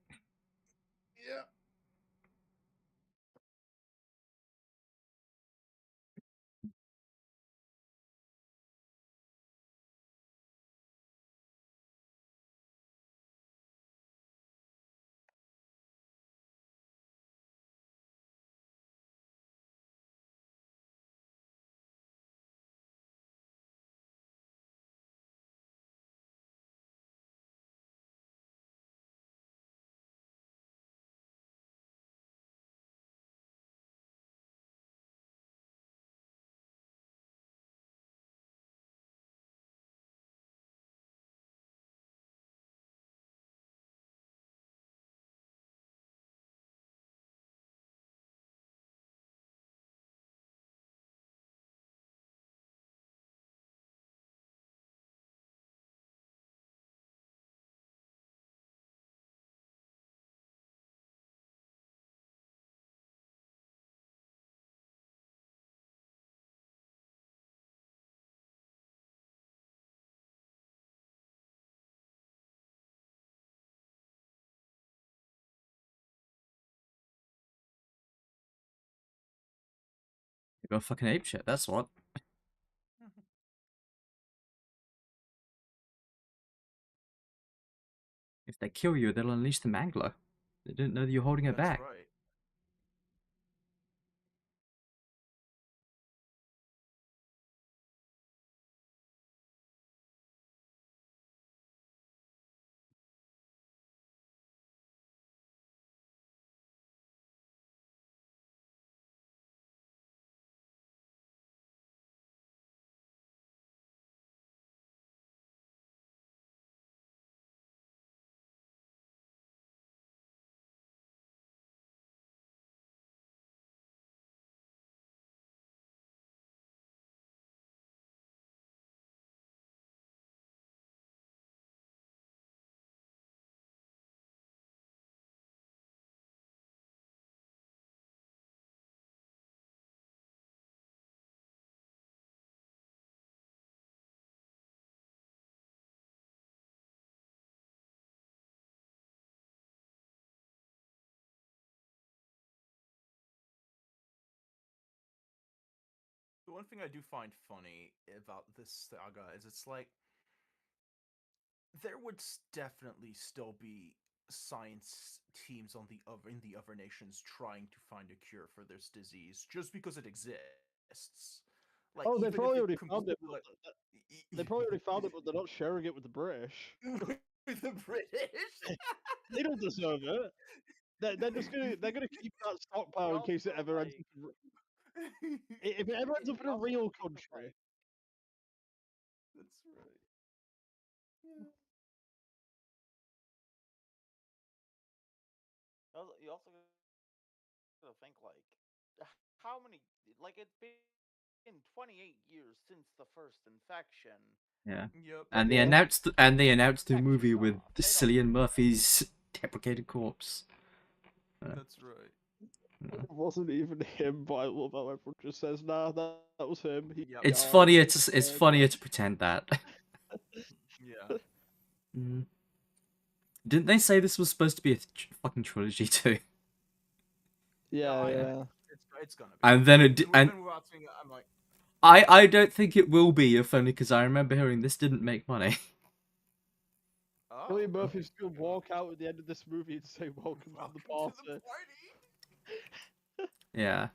Yeah. Go fucking apeshit, that's what. If they kill you, they'll unleash the mangler. They didn't know that you're holding it That's back. right. The one thing I do find funny about this saga is it's like there would definitely still be science teams on the other in the other nations trying to find a cure for this disease just because it exists. Like Oh, they even if probably it already found completely it, but like they probably already found it, but they're not sharing it with the British. with the British. They don't deserve it. They're just gonna keep that stockpile in case it also, ever ends like- up. If it ever ends up in a also real think of, country, That's right. Yeah. You also gotta think like how many like it's been 28 years since the first infection. Yeah. Yep. And Yeah. they announced the Infection, movie with they don't Cillian know. Murphy's deprecated corpse. That's right. it wasn't even him. But I love how everyone just says, "Nah, that was him." He Yep. It's died. funnier It's to it's dead." funnier to pretend that. Yeah. Mm. Didn't they say this was supposed to be a fucking trilogy too? Yeah, I, yeah. it's gonna be. And then it We've and been watching. I'm like, I don't think it will be, if only because I remember hearing this didn't make money. oh, Cillian really? Murphy's gonna Okay, walk out at the end of this movie and say, "Welcome to the welcome to party." the party. Yeah,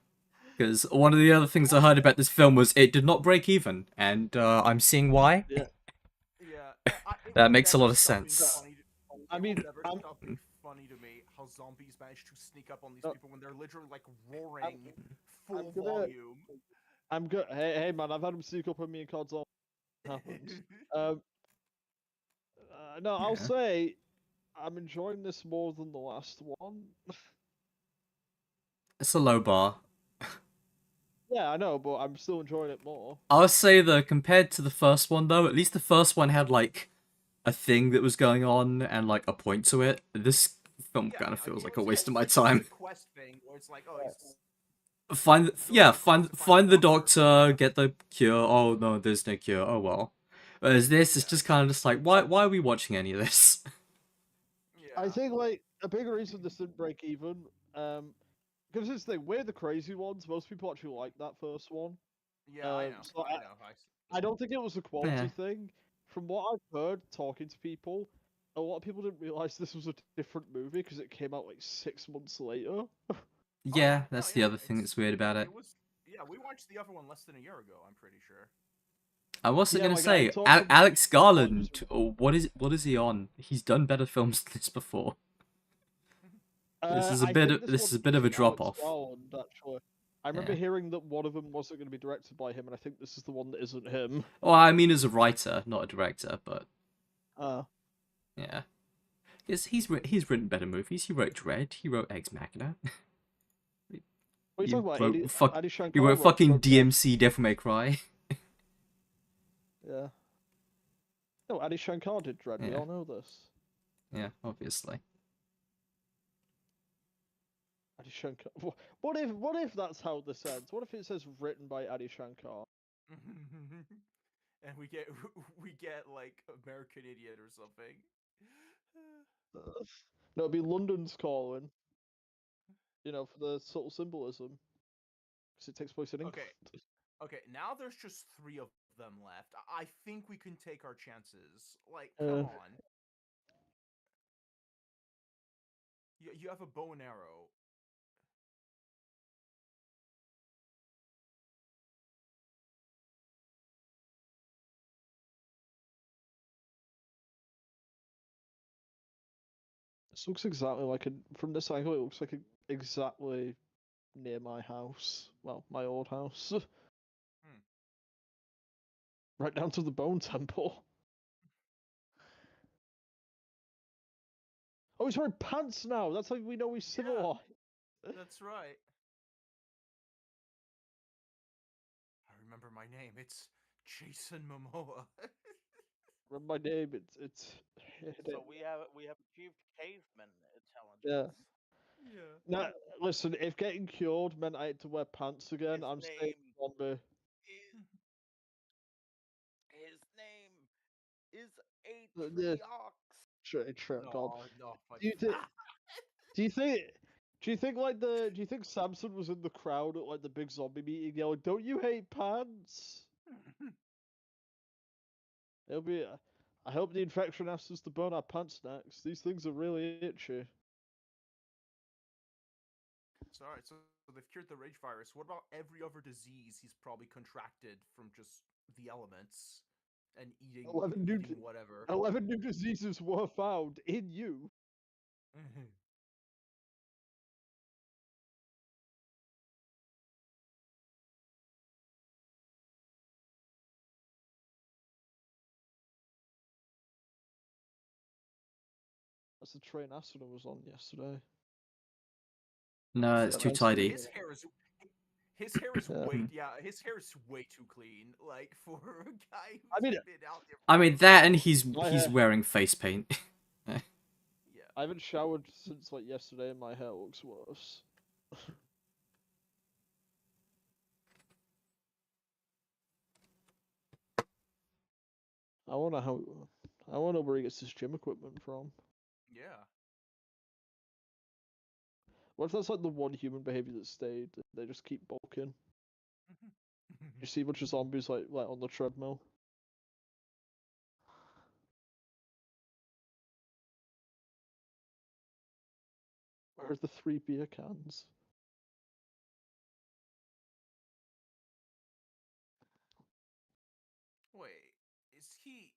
because one of the other things I heard about this film was it did not break even, and I'm seeing why. Yeah. Yeah, it That will makes a never lot of stop being sense. funny. I It mean, will never I'm, stop being funny to me how zombies manage to sneak up on these uh, people when they're literally like roaring I'm full gonna, volume. I'm good. Hey, man, I've had him sneak up on me in COD's all happens. Um, no, I'll Yeah. say I'm enjoying this more than the last one. It's a low bar. Yeah, I know, but I'm still enjoying it more. I'll say though, compared to the first one though, at least the first one had like a thing that was going on and like a point to it. This film Yeah, kind of like feels it like a was, waste of my like it was time. a quest thing where it's like, oh, Yeah. he's Find going yeah, to quest to find the doctor. doctor, get the cure. Oh no, there's no cure. Oh well. Whereas this is Yeah, just kind of just like why are we watching any of this? I yeah, think like a big reason this didn't break even, because it's the thing, we're the crazy ones. Most people actually like that first one. yeah. I know, So I know. I don't think it was a quality Yeah. thing. From what I've heard talking to people, a lot of people didn't realize this was a different movie because it came out like 6 months later. Yeah, No, that's the yeah, other thing that's weird about it. it was. Yeah, we watched the other one less than a year ago. I'm pretty sure. I wasn't Yeah, gonna like I say talked to Alex partners Garland. What is he on? He's done better films than this before. I think this This is one's a bit of a featuring drop Alex off. Garland, actually. I remember Yeah. hearing that one of them wasn't going to be directed by him, and I think this is the one that isn't him. Well, I mean as a writer, not a director, but Uh, yeah. He's written better movies. He wrote Dread. He wrote Ex Machina. what are you He talking about? wrote fuck. Adi He Shankar wrote wrote fucking Dread. DMC Devil May Cry. Yeah. No, Adi Shankar did Dread. We Yeah, all know this. yeah, obviously. Adi Shankar. What if that's how this ends? What if it says written by Adi Shankar? And we get like American Idiot or something. No, it'd be London's calling. You know, for the subtle symbolism. because it takes place in England. Okay. Okay, now there's just 3 of them left. I think we can take our chances. Like, come on. You have a bow and arrow. This looks exactly like from this angle. It looks like exactly near my house. Well, my old house. Hmm. Right down to the Bone Temple. Oh, he's wearing pants now. That's how we know he's civilized. That's right. I remember my name. It's Jason Momoa. Remember my name? It's. So we have achieved caveman Yeah. intelligence. Yeah. Now, listen. If getting cured meant I had to wear pants again, His I'm staying name zombie. His name is Yeah. Atriox. God. No, my Do you think? Do you think? Do you think Do you think Samson was in the crowd at like the big zombie meeting yelling, "Don't you hate pants?" It'll be. I hope the infection asks us to burn our pants next. These things are really itchy. Sorry, so they've cured the rage virus. What about every other disease he's probably contracted from just the elements and eating 11 whatever? 11 new diseases were found in you. That's the train Asuna was on yesterday. No, it's too tidy. His hair is Yeah. way his hair is way too clean. Like for a guy who's I mean, been out there. I mean that, and he's My he's hair. wearing face paint. Yeah. I haven't showered since like yesterday, and my hair looks worse. I wonder how. I wonder where he gets his gym equipment from. Yeah. What if that's like the one human behavior that stayed? They just keep bulking. You see a bunch of zombies like on the treadmill. Where are the 3 beer cans? Wait, is he?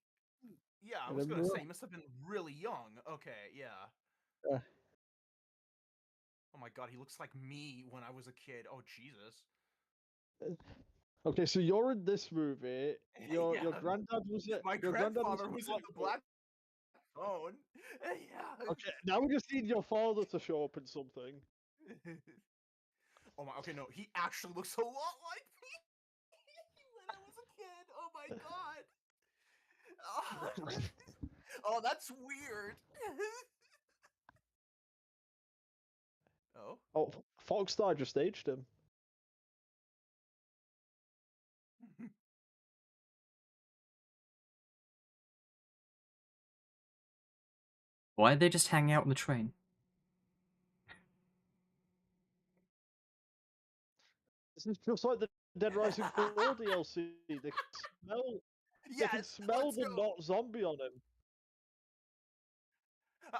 Yeah, I And was then gonna we're say he must have been really young. Okay, yeah. Yeah. Oh my god, he looks like me when I was a kid. Oh Jesus. Okay, so you're in this movie. Your Yeah. granddad was it? My Your granddad was grandfather in was in the Black. black phone. Yeah. Okay, now we just need your father to show up in something. Oh my. Okay, no, he actually looks a lot like me when I was a kid. Oh my god. Oh, that's weird. Oh. Oh, Foxstar just aged him. Why did they just hang out on the train? This is just like the Dead Rising 4 DLC. They can smell. They can Yes, smell let's the go. not zombie on him.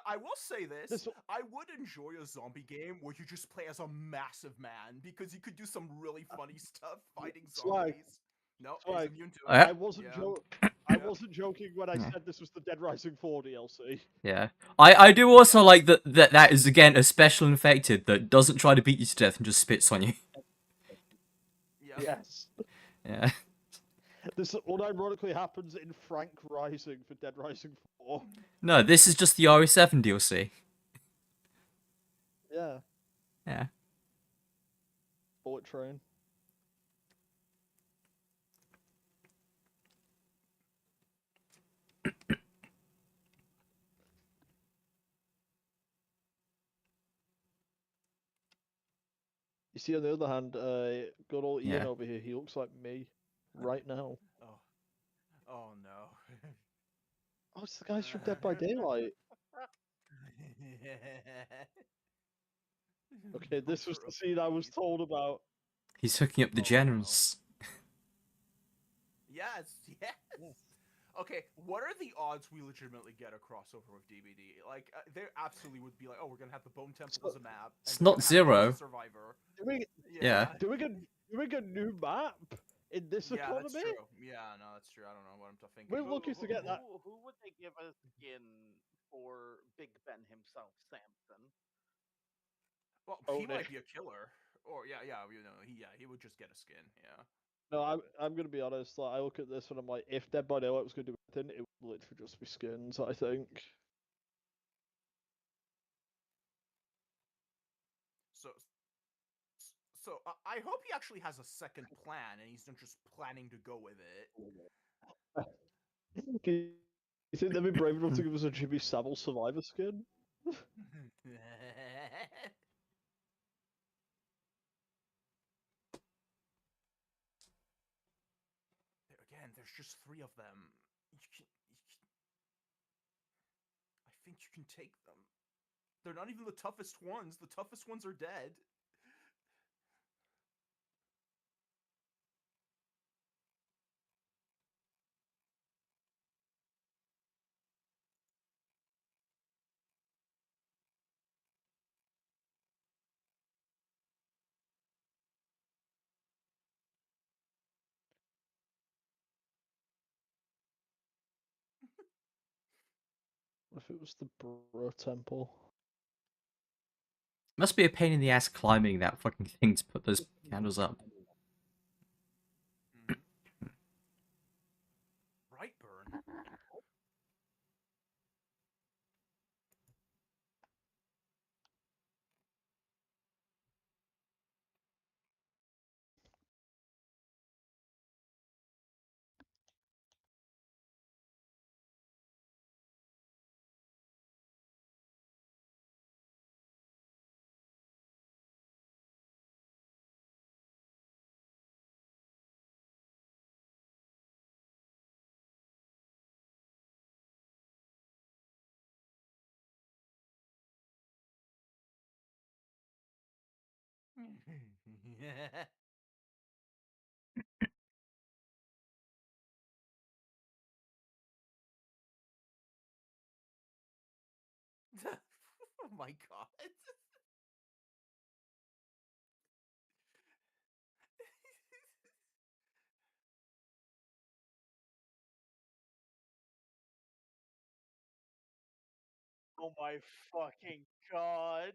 I will say this. This I would enjoy a zombie game where you just play as a massive man because you could do some really funny stuff fighting Swag. zombies. No, he's Swag. immune to it. Uh, I wasn't Yeah. I Yeah. wasn't joking when I Yeah. said this was the Dead Rising 4 DLC. Yeah, I do also like that is again a special infected that doesn't try to beat you to death and just spits on you. Yeah. Yes. Yeah. This unironically happens in Frank Rising for Dead Rising 4. No, this is just the RE7 DLC. Yeah. Yeah. Bullet Train. You see, on the other hand, good old Ian Yeah. over here, he looks like me right now. Oh. Oh no. Oh, it's the guys from Dead by Daylight. Okay, this was the scene I was told about. He's hooking up the Oh, no. generals. Yes, yes. Yeah. Okay, what are the odds we legitimately get a crossover with DBD? Like, there absolutely would be like, oh, we're gonna have the Bone Temple So- as a map, and It's we're not gonna have zero. Survivor. Do we Yeah. do we get a new map in this Yeah, that's economy? true. Yeah, no, that's true. I don't know what I'm thinking. We're lucky to get that. Who would they give a skin for Big Ben himself, Samson? Well, he Own it. might be a killer, or he would just get a skin. Yeah. No, I'm gonna be honest. Like, I look at this and I'm like, if Dead by Daylight was gonna do anything, it would literally just be skins. I think. So, I hope he actually has a second plan, and he's not just planning to go with it. You think they'd be brave enough to give us a Jimmy Savile Survivor skin? Again, there's just 3 of them. I think you can take them. They're not even the toughest ones. The toughest ones are dead. What if it was the Bro Temple? Must be a pain in the ass climbing that fucking thing to put those candles up. Mm-hmm. Brightburn. Oh my god. Oh my fucking god!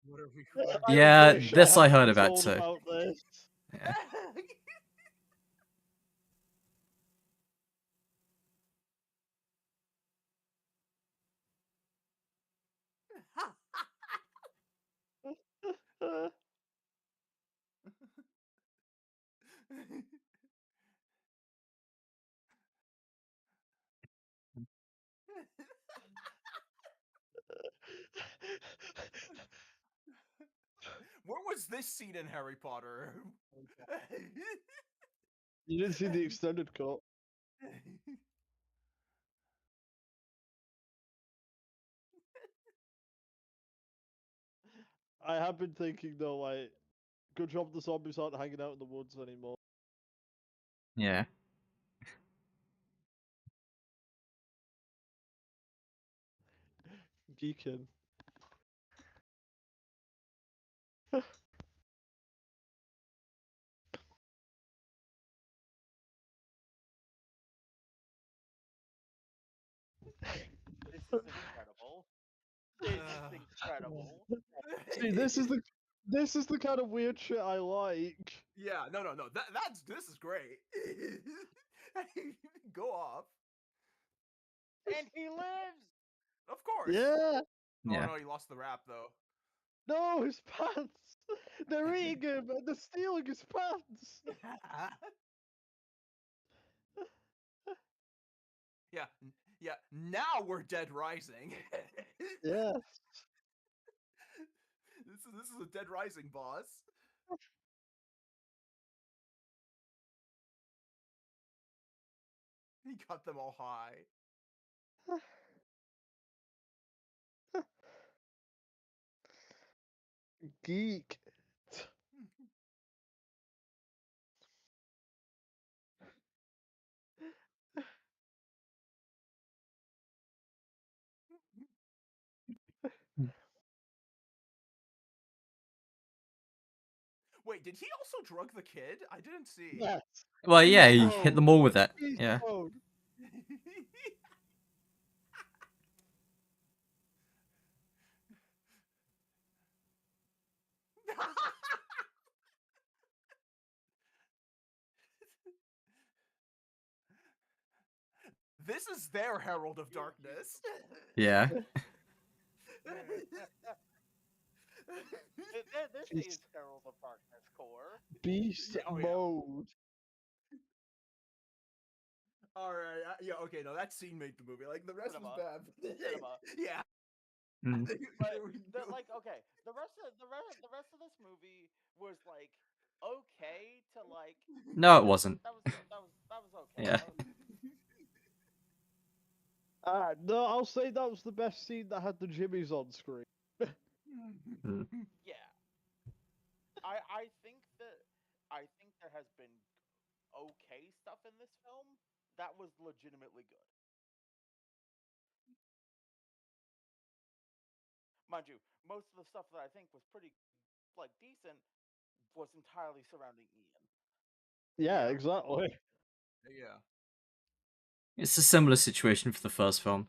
What are we? I Yeah, wish this I I had heard been about told too. about this. Yeah. Where was this scene in Harry Potter? You didn't see the extended cut. I have been thinking though, like, good job the zombies aren't hanging out in the woods anymore. Yeah. Geeking. This is incredible. This is incredible. See, this is the kind of weird shit I like. Yeah, no. This is great. Go off. And he lives! Of course. Yeah. Oh Yeah. no, he lost the rap though. No, his pants. They're eating him and they're stealing his pants. Yeah, yeah. Now we're Dead Rising. Yeah. This is a Dead Rising boss. He got them all high. Geek. Wait, did he also drug the kid? I didn't see. Yes. Well, yeah, Beast he hit mode. them all with it. Beast Yeah. mode. This is their Herald of Darkness. Yeah. This is Herald of Darkness core. Beast Yeah, oh, yeah. mode. All right, yeah, okay, no, that scene made the movie. Like the rest Cinema. was bad. Cinema. Yeah. Mm. But like, okay, the rest of this movie was like okay to like. No, it wasn't. That was okay. Yeah. No, I'll say that was the best scene that had the Jimmies on screen. Mm. Yeah. I think there has been okay stuff in this film that was legitimately good. Mind you, most of the stuff that I think was pretty like decent was entirely surrounding Ian. Yeah, Yeah. exactly. Yeah. It's a similar situation for the first film.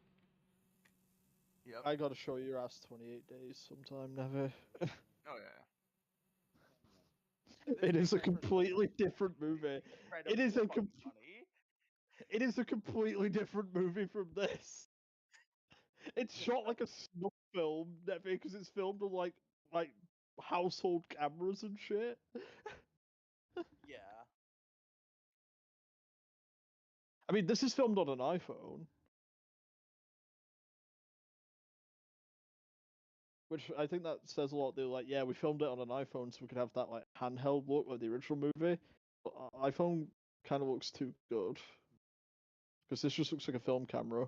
Yep. I gotta show your ass 28 days sometime, never. Oh yeah. It is a movie for completely different movie. It is a incredibly funny. It is a completely different movie from this. It's shot like a snuff film, because it's filmed on like household cameras and shit. Yeah. I mean, this is filmed on an iPhone, which I think that says a lot. They're like, yeah, we filmed it on an iPhone so we could have that like handheld look like the original movie. But iPhone kind of looks too good because this just looks like a film camera.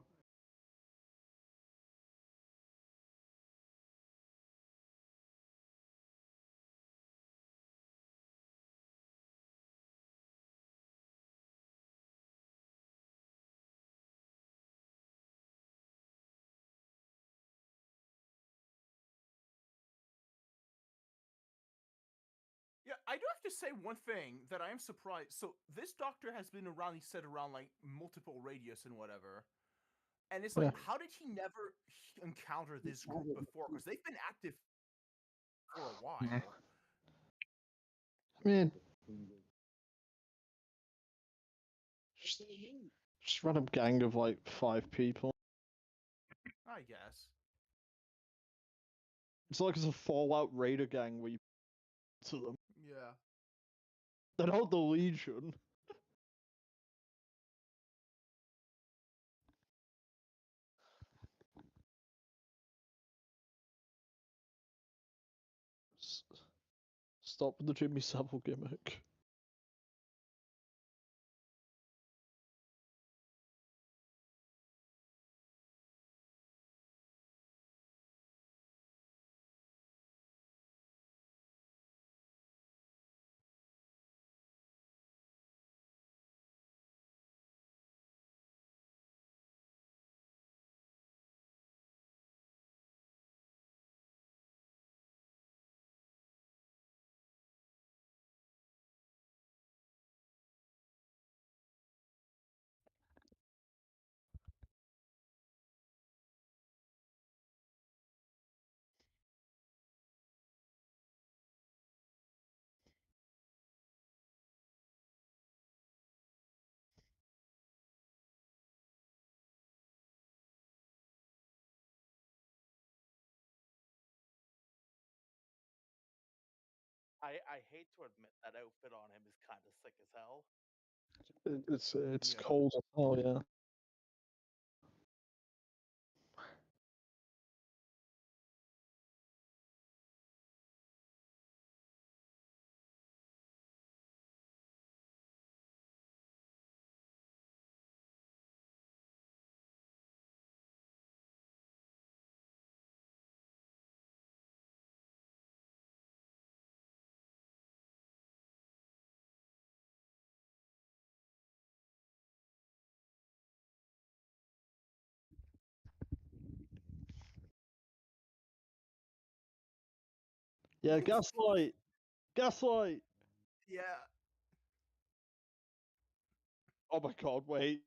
Yeah, I do have to say one thing that I am surprised. So this doctor has been around. He said around like multiple radius and whatever. And it's like, Yeah. how did he never encounter this group before? Because they've been active for a while. Yeah. I mean, just random gang of like 5 people. I guess. It's like it's a Fallout Raider gang where you to them. Yeah. They're not the Legion. Stop with the Jimmy Savile gimmick. I hate to admit that outfit on him is kind of sick as hell. It's Yeah. cold as hell, yeah. Yeah, gaslight! Gaslight! Yeah. Oh my god, wait.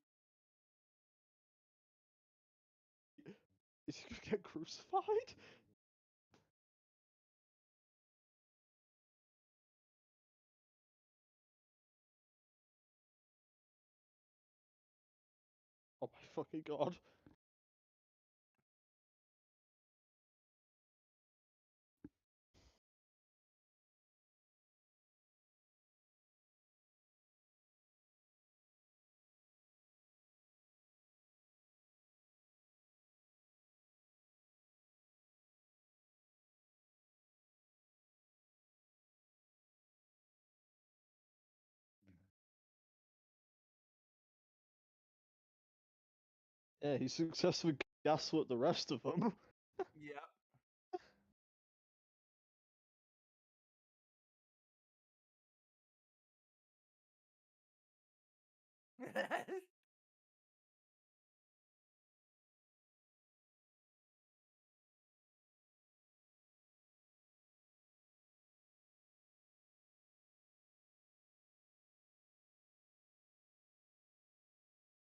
Is he gonna get crucified? Oh my fucking god. Yeah, he successfully gaslit the rest of them. Yeah.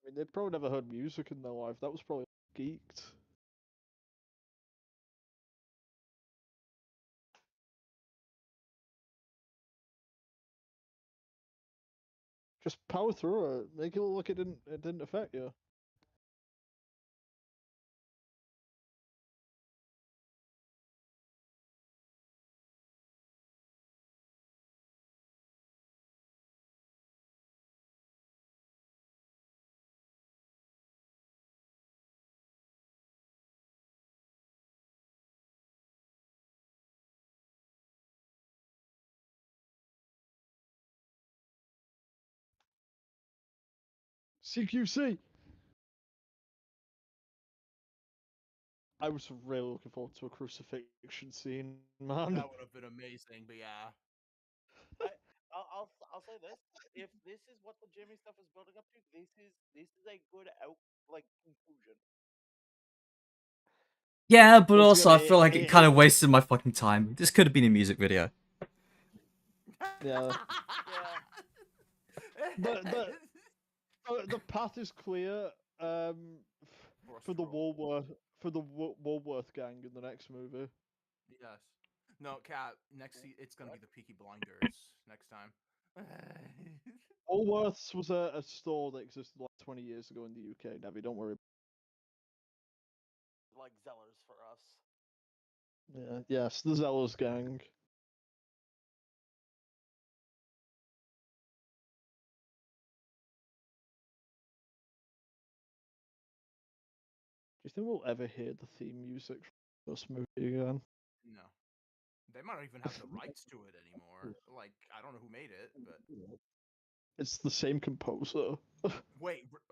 I mean, they'd probably never heard music in their life. That was probably geeked. Just power through it. Make it look like it didn't affect you. CQC. I was really looking forward to a crucifixion scene, man. That would have been amazing, but yeah. I'll say this: if this is what the Jimmy stuff is building up to, this is a good conclusion. Yeah, but Once also again, I feel like it kind of wasted my fucking time. This could have been a music video. Yeah. Yeah. But the path is clear. For the Woolworth gang in the next movie. Yes. No, Cat. It's gonna be the Peaky Blinders next time. Woolworths was a store that existed like 20 years ago in the UK. Navi, don't worry. Like Zellers for us. Yeah, yes, the Zellos gang. Do you think we'll ever hear the theme music from this movie again? No. They might not even have the rights to it anymore. Like, I don't know who made it, but It's the same composer. wait. Okay.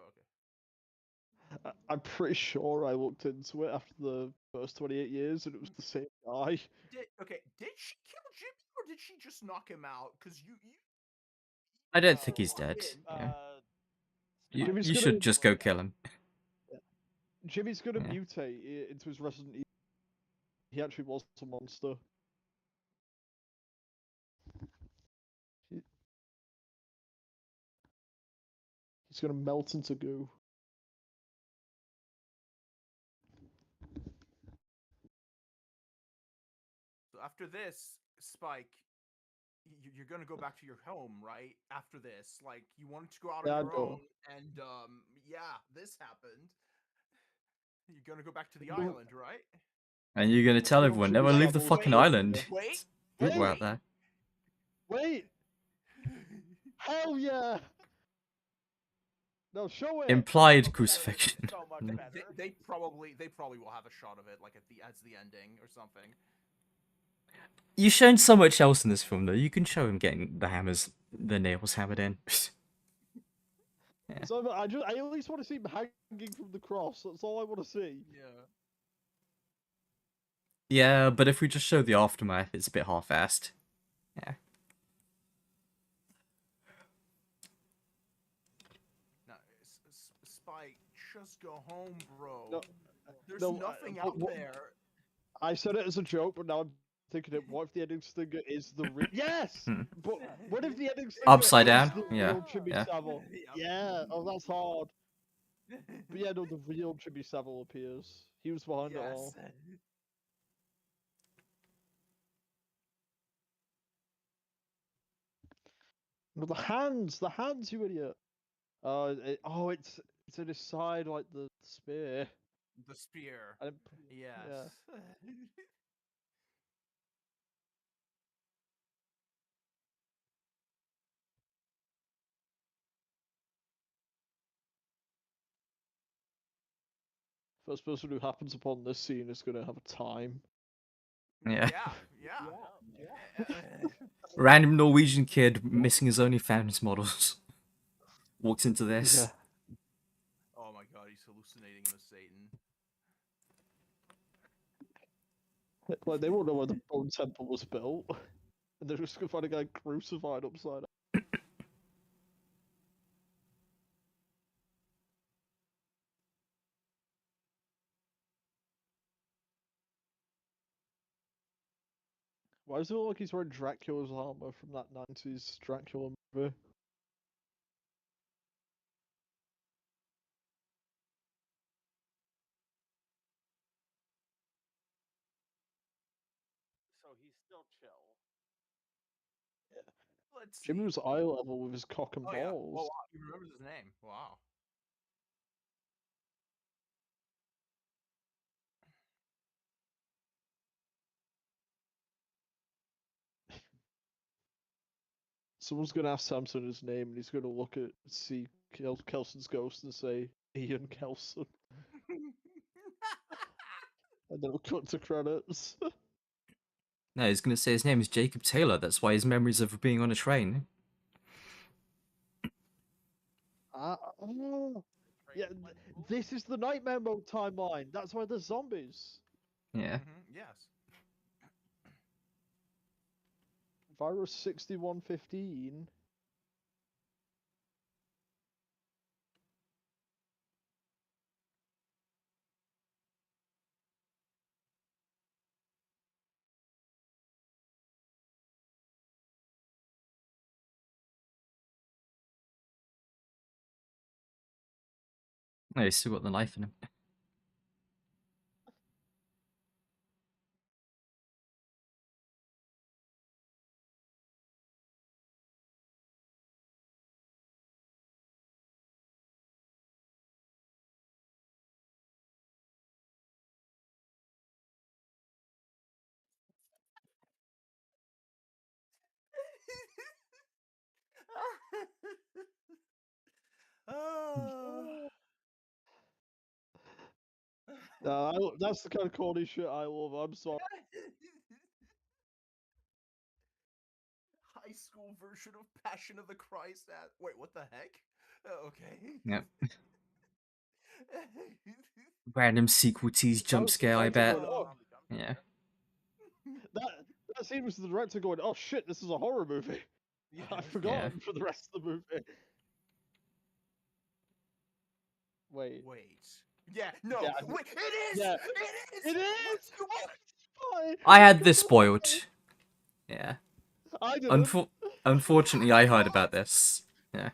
I'm pretty sure I looked into it after the first 28 years and it was the same guy. Did she kill Jimmy or did she just knock him out? Because you I don't think No, he's dead. Yeah. You, Jimmy's you gonna should just go kill him. Jimmy's gonna Yeah. mutate into his Resident Evil. He actually was a monster. He's gonna melt into goo. So after this, Spike, you're gonna go back to your home, right? After this, like you wanted to go out on Yeah, I'd your go. own, and yeah, this happened. You're gonna go back to the island, right? And you're gonna tell everyone, never leave the fucking island. Wait, It's brutal wait, out there. Wait! Hell yeah! No, show it. Implied So crucifixion. So much Mm. better. they probably will have a shot of it, like as the ending or something. You've shown so much else in this film, though. You can show him getting the nails hammered in. Yeah. So I at least want to see him hanging from the cross. That's all I want to see. Yeah. Yeah, but if we just show the aftermath, it's a bit half-assed. Yeah. No, Spike, just go home, bro. No, There's no, nothing out there. I said it as a joke, but now I'm thinking, what if the ending stinger is the real? Yes, Hmm. but what if the ending stinger Upside is down? the Yeah, real Jimmy yeah. Savile? Yeah. Oh, that's hard. But yeah, no, the real Jimmy Savile appears. He was behind it all. Yes. No, the hands, you idiot. It's at his side like the spear. The spear. I didn't Yes. Yeah. First person who happens upon this scene is gonna have a time. Yeah. Yeah. Random Norwegian kid missing his OnlyFans models walks into this. Oh my god, he's hallucinating him as Satan. Like they won't know where the bone temple was built. And they're just gonna find a guy crucified upside down. Why does it look like he's wearing Dracula's armor from that 90s Dracula movie? So he's still chill. Let's see. Jimmy was eye level with his cock and Oh yeah. balls. Oh wow, he remembers his name. Wow. Someone's gonna ask Samson his name, and he's gonna see Kelson's ghost and say Ian Kelson, and then it'll cut to credits. No, he's gonna say his name is Jacob Taylor. That's why his memories of being on a train. Oh, yeah, this is the Nightmare Mode timeline. That's why there's zombies. Yeah. Yes. Virus 6115. No, he's still got the knife in him. Oh. That's the kind of corny shit I love. I'm sorry. High school version of Passion of the Christ. Wait, what the heck? Okay. Yep. Random sequel tease jump was the scare, I director bet. going, oh, Yeah. that scene was the director going, oh shit, this is a horror movie. Yes. I've forgotten for the rest of the movie. Wait. Yeah. No. Yeah, Wait. It is. yeah. It is. It is! Why? I had this spoiled. Yeah. I didn't. Unfortunately, I heard about this. Yeah.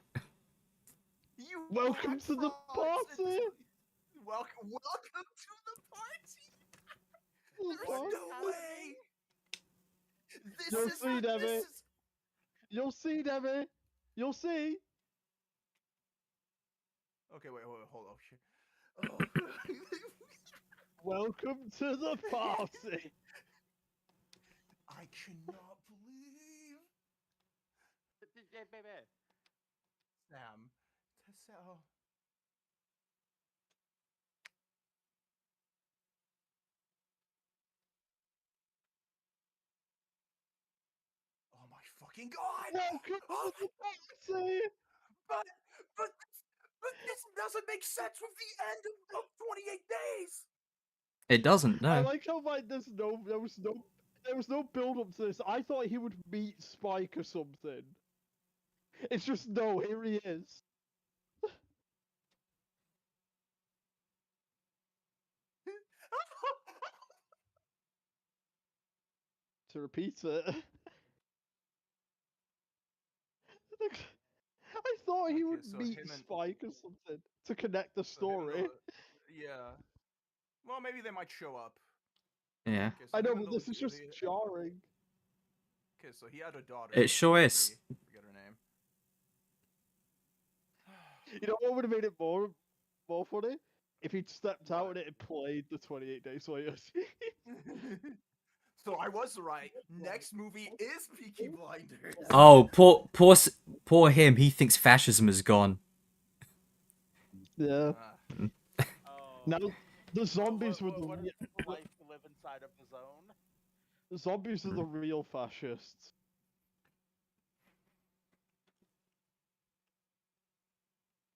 You Welcome had to the frogs. party! Welcome to the party. The There's party. no way. You'll see, Debbie. You'll see, Debbie. You'll see. Okay, wait, hold on. Oh. Welcome to the party. I cannot believe Baby. Sam. Tessel. Oh my fucking god! Welcome Oh, to the party. but, but, but this doesn't make sense with the end of 28 days! It doesn't, I no. like how like there was no build up to this. I thought he would meet Spike or something. It's just no, here he is. to repeat it. I thought he Okay, would so meet him and Spike or something to connect the so him and story. yeah. Well, maybe they might show up. Yeah. Okay, so I know, him and but this is just jarring. okay, so he had a daughter. It in the sure first is. movie. Forget her name. You know what would have made it more funny? If he'd stepped out What? and it had played the 28 Days Later. So I was right. Next movie is Peaky Blinders. Oh, poor him. He thinks fascism is gone. Yeah. Oh. Now the zombies were What is life to live inside of the zone? the zombies are the real fascists.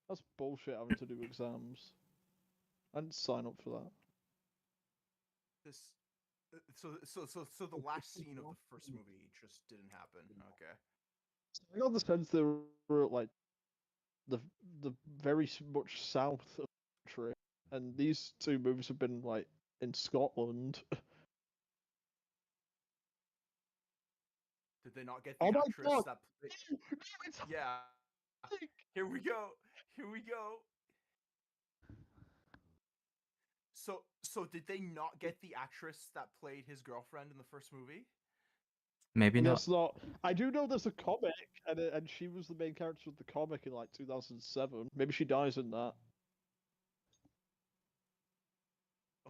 That's bullshit having to do exams. I didn't sign up for that. This, so the last scene of the first movie just didn't happen. Okay. I got the sense they were like the the very much south of the country, and these two movies have been like in Scotland. Did they not get the Oh my actress god! that? No, it's Yeah. Here we go. Here we go. So did they not get the actress that played his girlfriend in the first movie? Maybe I not. guess not. I do know there's a comic, and she was the main character of the comic in like 2007. Maybe she dies in that.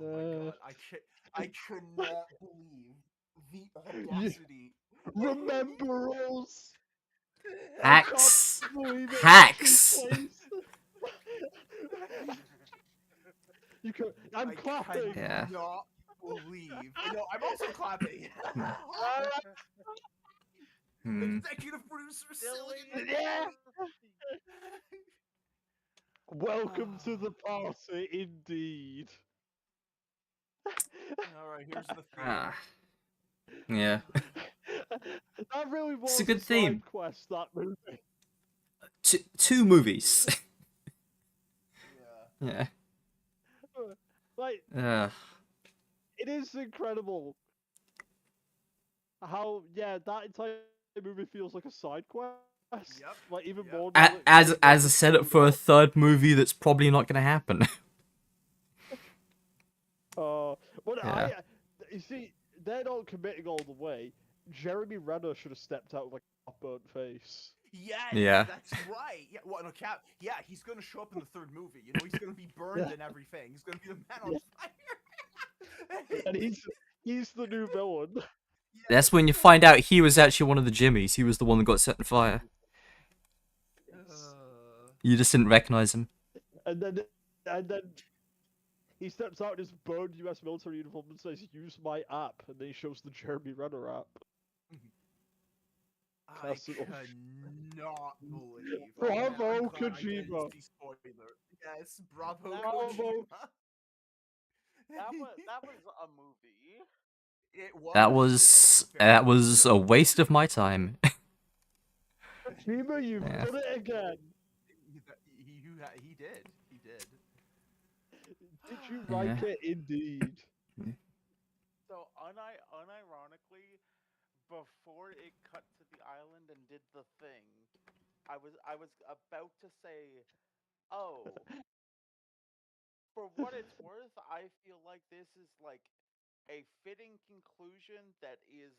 Oh my god, I cannot believe the You audacity. remember us? I can't Hacks. believe it actually Hacks. plays. You can. I'm I clapping. Yeah. cannot believe. No, I'm also clapping. Hmm. Executive producer Cillian Yeah. Murphy. Welcome to the party, indeed. All right, here's the theme. Ah. Yeah. That really It's a was good a side theme. quest. That movie. Two movies. Yeah. Yeah. Like, Uh, it is incredible how, yeah, that entire movie feels like a side quest. Yep, Like, even yep. more now that as Cillian as a Murphy's setup grown for a up. third movie that's probably not going to happen. But Yeah. you see, they're not committing all the way. Jeremy Renner should have stepped out with like a burnt face. Yes, Yeah. that's right. Yeah, well, no, Cap. Yeah, he's gonna show up in the third movie. You know, he's gonna be burned and everything. He's gonna be the man on fire. And he's the new villain. That's when you find out he was actually one of the Jimmies. He was the one that got set on fire. You just didn't recognize him. And then he steps out in his burned US military uniform and says, "Use my app," and then he shows the Jeremy Renner app. I Personal. cannot believe. Bravo, I'm glad I didn't Kojima. see spoiler. Yes, bravo, Bravo. Kojima. That was a movie. It was. That It was very that was a waste of my time. Kojima, you've Yeah. done it again. He did. He did. Did you like it? Indeed. So unironically, before it cut to the island and did the thing, I was about to say, oh, for what it's worth, I feel like this is like a fitting conclusion that is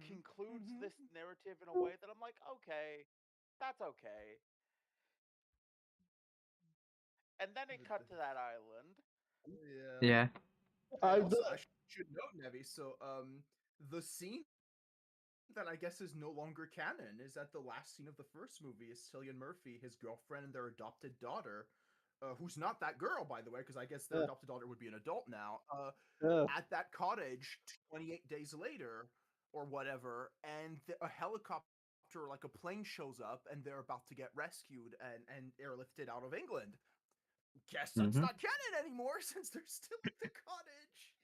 concludes this narrative in a way that I'm like, okay, that's okay. And then it cut to that island. Yeah. Yeah. I And also, I should note, Nevi. So, the scene that I guess is no longer canon is that the last scene of the first movie is Cillian Murphy, his girlfriend, and their adopted daughter, who's not that girl, by the way, because I guess their Yeah. adopted daughter would be an adult now. Yeah. At that cottage 28 days later, or whatever, and a helicopter, like a plane, shows up, and they're about to get rescued and airlifted out of England. Guess that's not canon anymore since they're still at the cottage.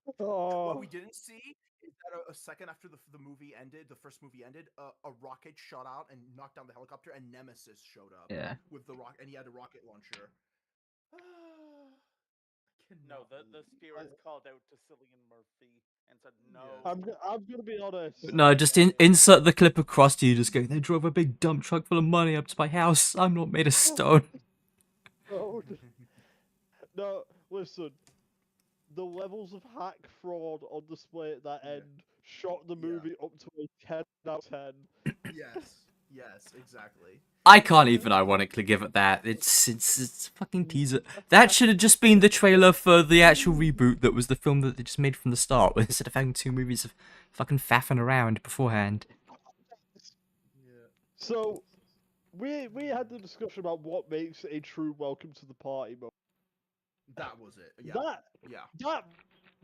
What Oh. we didn't see is that a second after the movie ended, the first movie ended, a rocket shot out and knocked down the helicopter, and Nemesis showed up Yeah. with the rock, and he had a rocket launcher. I No, cannot the believe spirits called out to Cillian Murphy and said, "No." I'm gonna be honest. No, just insert the clip of Krusty just going, they drove a big dump truck full of money up to my house. I'm not made of stone. Oh, no, listen. The levels of hack fraud on display at that Yeah. end shot the Yeah. movie up to a 10 out of 10. Yes, exactly. I can't even ironically give it that. It's a fucking teaser. That should have just been the trailer for the actual reboot that was the film that they just made from the start, instead of having 2 movies of fucking faffing around beforehand. Yeah. So, we had the discussion about what makes a true welcome to the party moment. That was it. Yeah. That Yeah. that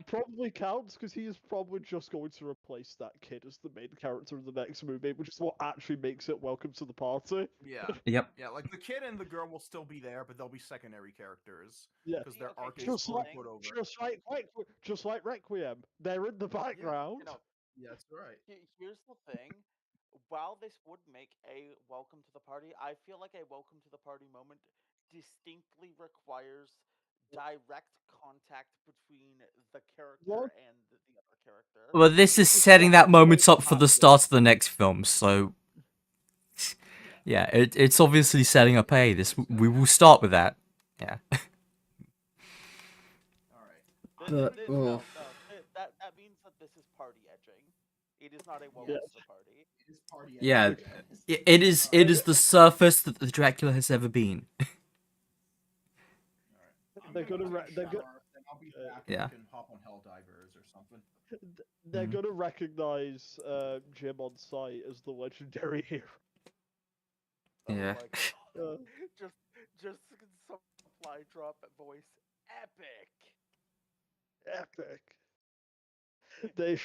probably counts because he is probably just going to replace that kid as the main character of the next movie, which is what actually makes it welcome to the party. Yeah. Yep. Yeah, like the kid and the girl will still be there, but they'll be secondary characters Yeah. because their Okay, arc is here's Just the quote like thing. unquote over. just like Requiem, they're in the background. You know, Yeah, that's right. here's the thing. While this would make a welcome to the party, I feel like a welcome to the party moment distinctly requires direct contact between the character What? and the other character. Well, this is setting that moment up for the start of the next film, so yeah, it's obviously setting up. Hey, we will start with that. Yeah. All right. But, No, that means that this is party edging. It is not a welcome Yeah. to the party. It is party yeah, edge. it is. It is the surface that the Dracula has ever been. All right. I'm They're gonna gonna go re- take a they're go- shower, then I'll be back Yeah. and we can hop on Helldivers or something. they're Mhm. gonna recognize Jim on sight as the legendary hero. Yeah. Oh my god. Uh, Just supply drop voice epic. Epic. They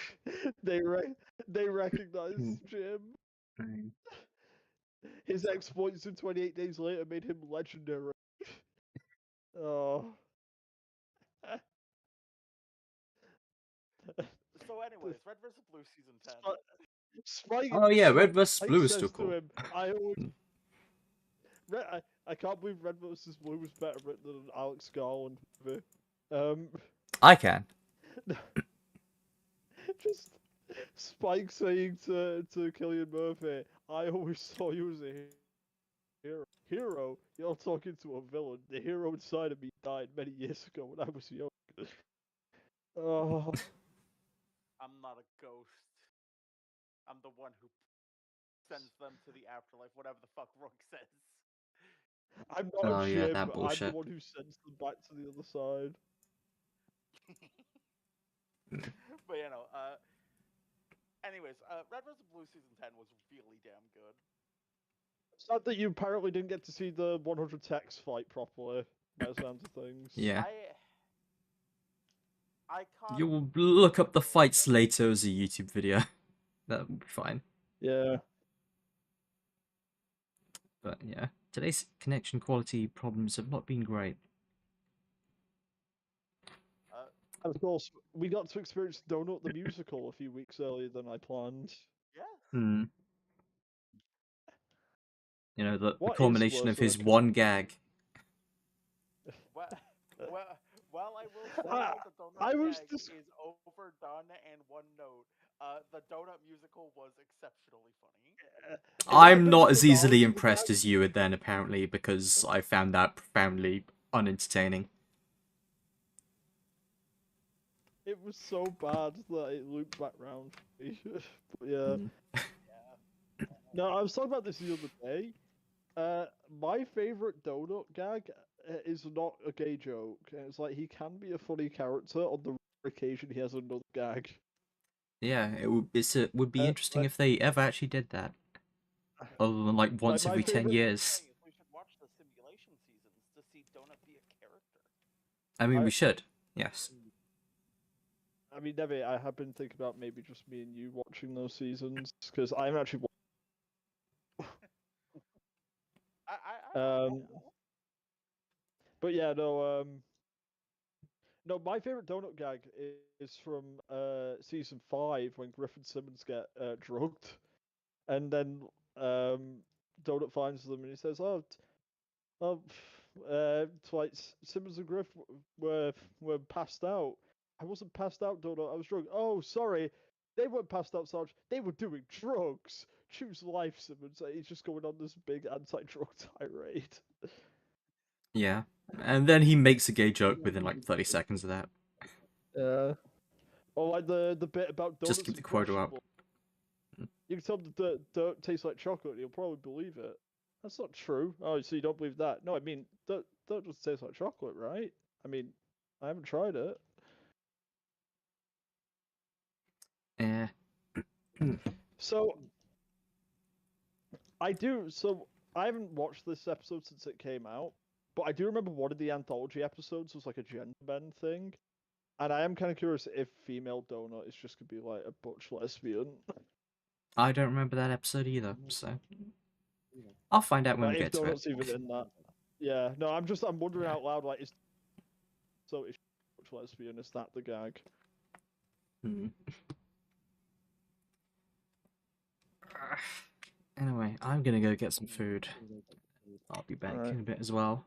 they re- they recognize Hmm. Jim. Right. His So- exploits in 28 Days Later made him legendary. Oh. So anyways, Red vs. Blue season 10. Spike, Oh yeah, Red vs Spike Blue is still says to cool. him, I always Hmm. I can't believe Red vs. Blue was better written than an Alex Garland movie. Um, I can. just Spike saying to Killian Murphy, I always saw you as a hero. Hero? You're talking to a villain. The hero inside of me died many years ago when I was young. Oh, I'm not a ghost. I'm the one who sends them to the afterlife, whatever the fuck Rook says. I'm not Oh a yeah, Jim. that I'm the bullshit. one who sends them back to the other side. But anyways, Red vs. Blue season 10 was really damn good. Sad that you apparently didn't get to see the 100 text fight properly, by the sounds of things. Yeah. I can't. You will look up the fights later as a YouTube video. That will be fine. Yeah. But yeah, today's connection quality problems have not been great. And of course, we got to experience Donut the musical a few weeks earlier than I planned. Yes. Hmm. You know, the What is culmination worse of than his one gag. Well, well, I will say I- that the donut I was gag just- is overdone and one note. The donut musical was exceptionally funny. If I'd I'm been not the as easily stars of the impressed gag- as you then, apparently, because I found that profoundly unentertaining. It was so bad that it looped back round. But yeah. Hmm. Yeah. No, I was talking about this the other day. My favorite donut gag is not a gay joke. It's like he can be a funny character on the occasion he has another gag. Yeah, it would be interesting like- if they ever actually did that. Other than like once my every 10 favorite- years. Hey, we should watch the simulation seasons to see Donut be a character. I mean, I- we should. Yes. I mean, Debbie, I have been thinking about maybe just me and you watching those seasons because I'm actually. I But yeah, no, my favorite donut gag is from season 5 when Griffin Simmons get drugged, and then Donut finds them and he says, "Oh, it's like Simmons and Griff were passed out. I wasn't passed out, Donut. I was drunk. Oh, sorry. They weren't passed out, Sarge. They were doing drugs. Choose life, Simmons. He's just going on this big anti-drug tirade. Yeah. And then he makes a gay joke within like 30 seconds of that. Yeah. Or like the bit about donuts. Just keep is the quota up. questionable. You can tell him the dirt tastes like chocolate, and he'll probably believe it. That's not true. Oh, so you don't believe that? No, I mean, dirt doesn't taste like chocolate, right? I mean, I haven't tried it. Yeah. So I do. So I haven't watched this episode since it came out, but I do remember one of the anthology episodes was like a gender bend thing, and I am kind of curious if female donut is just gonna be like a butch lesbian. I don't remember that episode either, so I'll find out when we Like if get to it. donut's even in that. Yeah. No, I'm wondering out loud. Like, is she butch lesbian? Is that the gag? Hmm. Anyway, I'm gonna go get some food. I'll be back Alright. in a bit as well.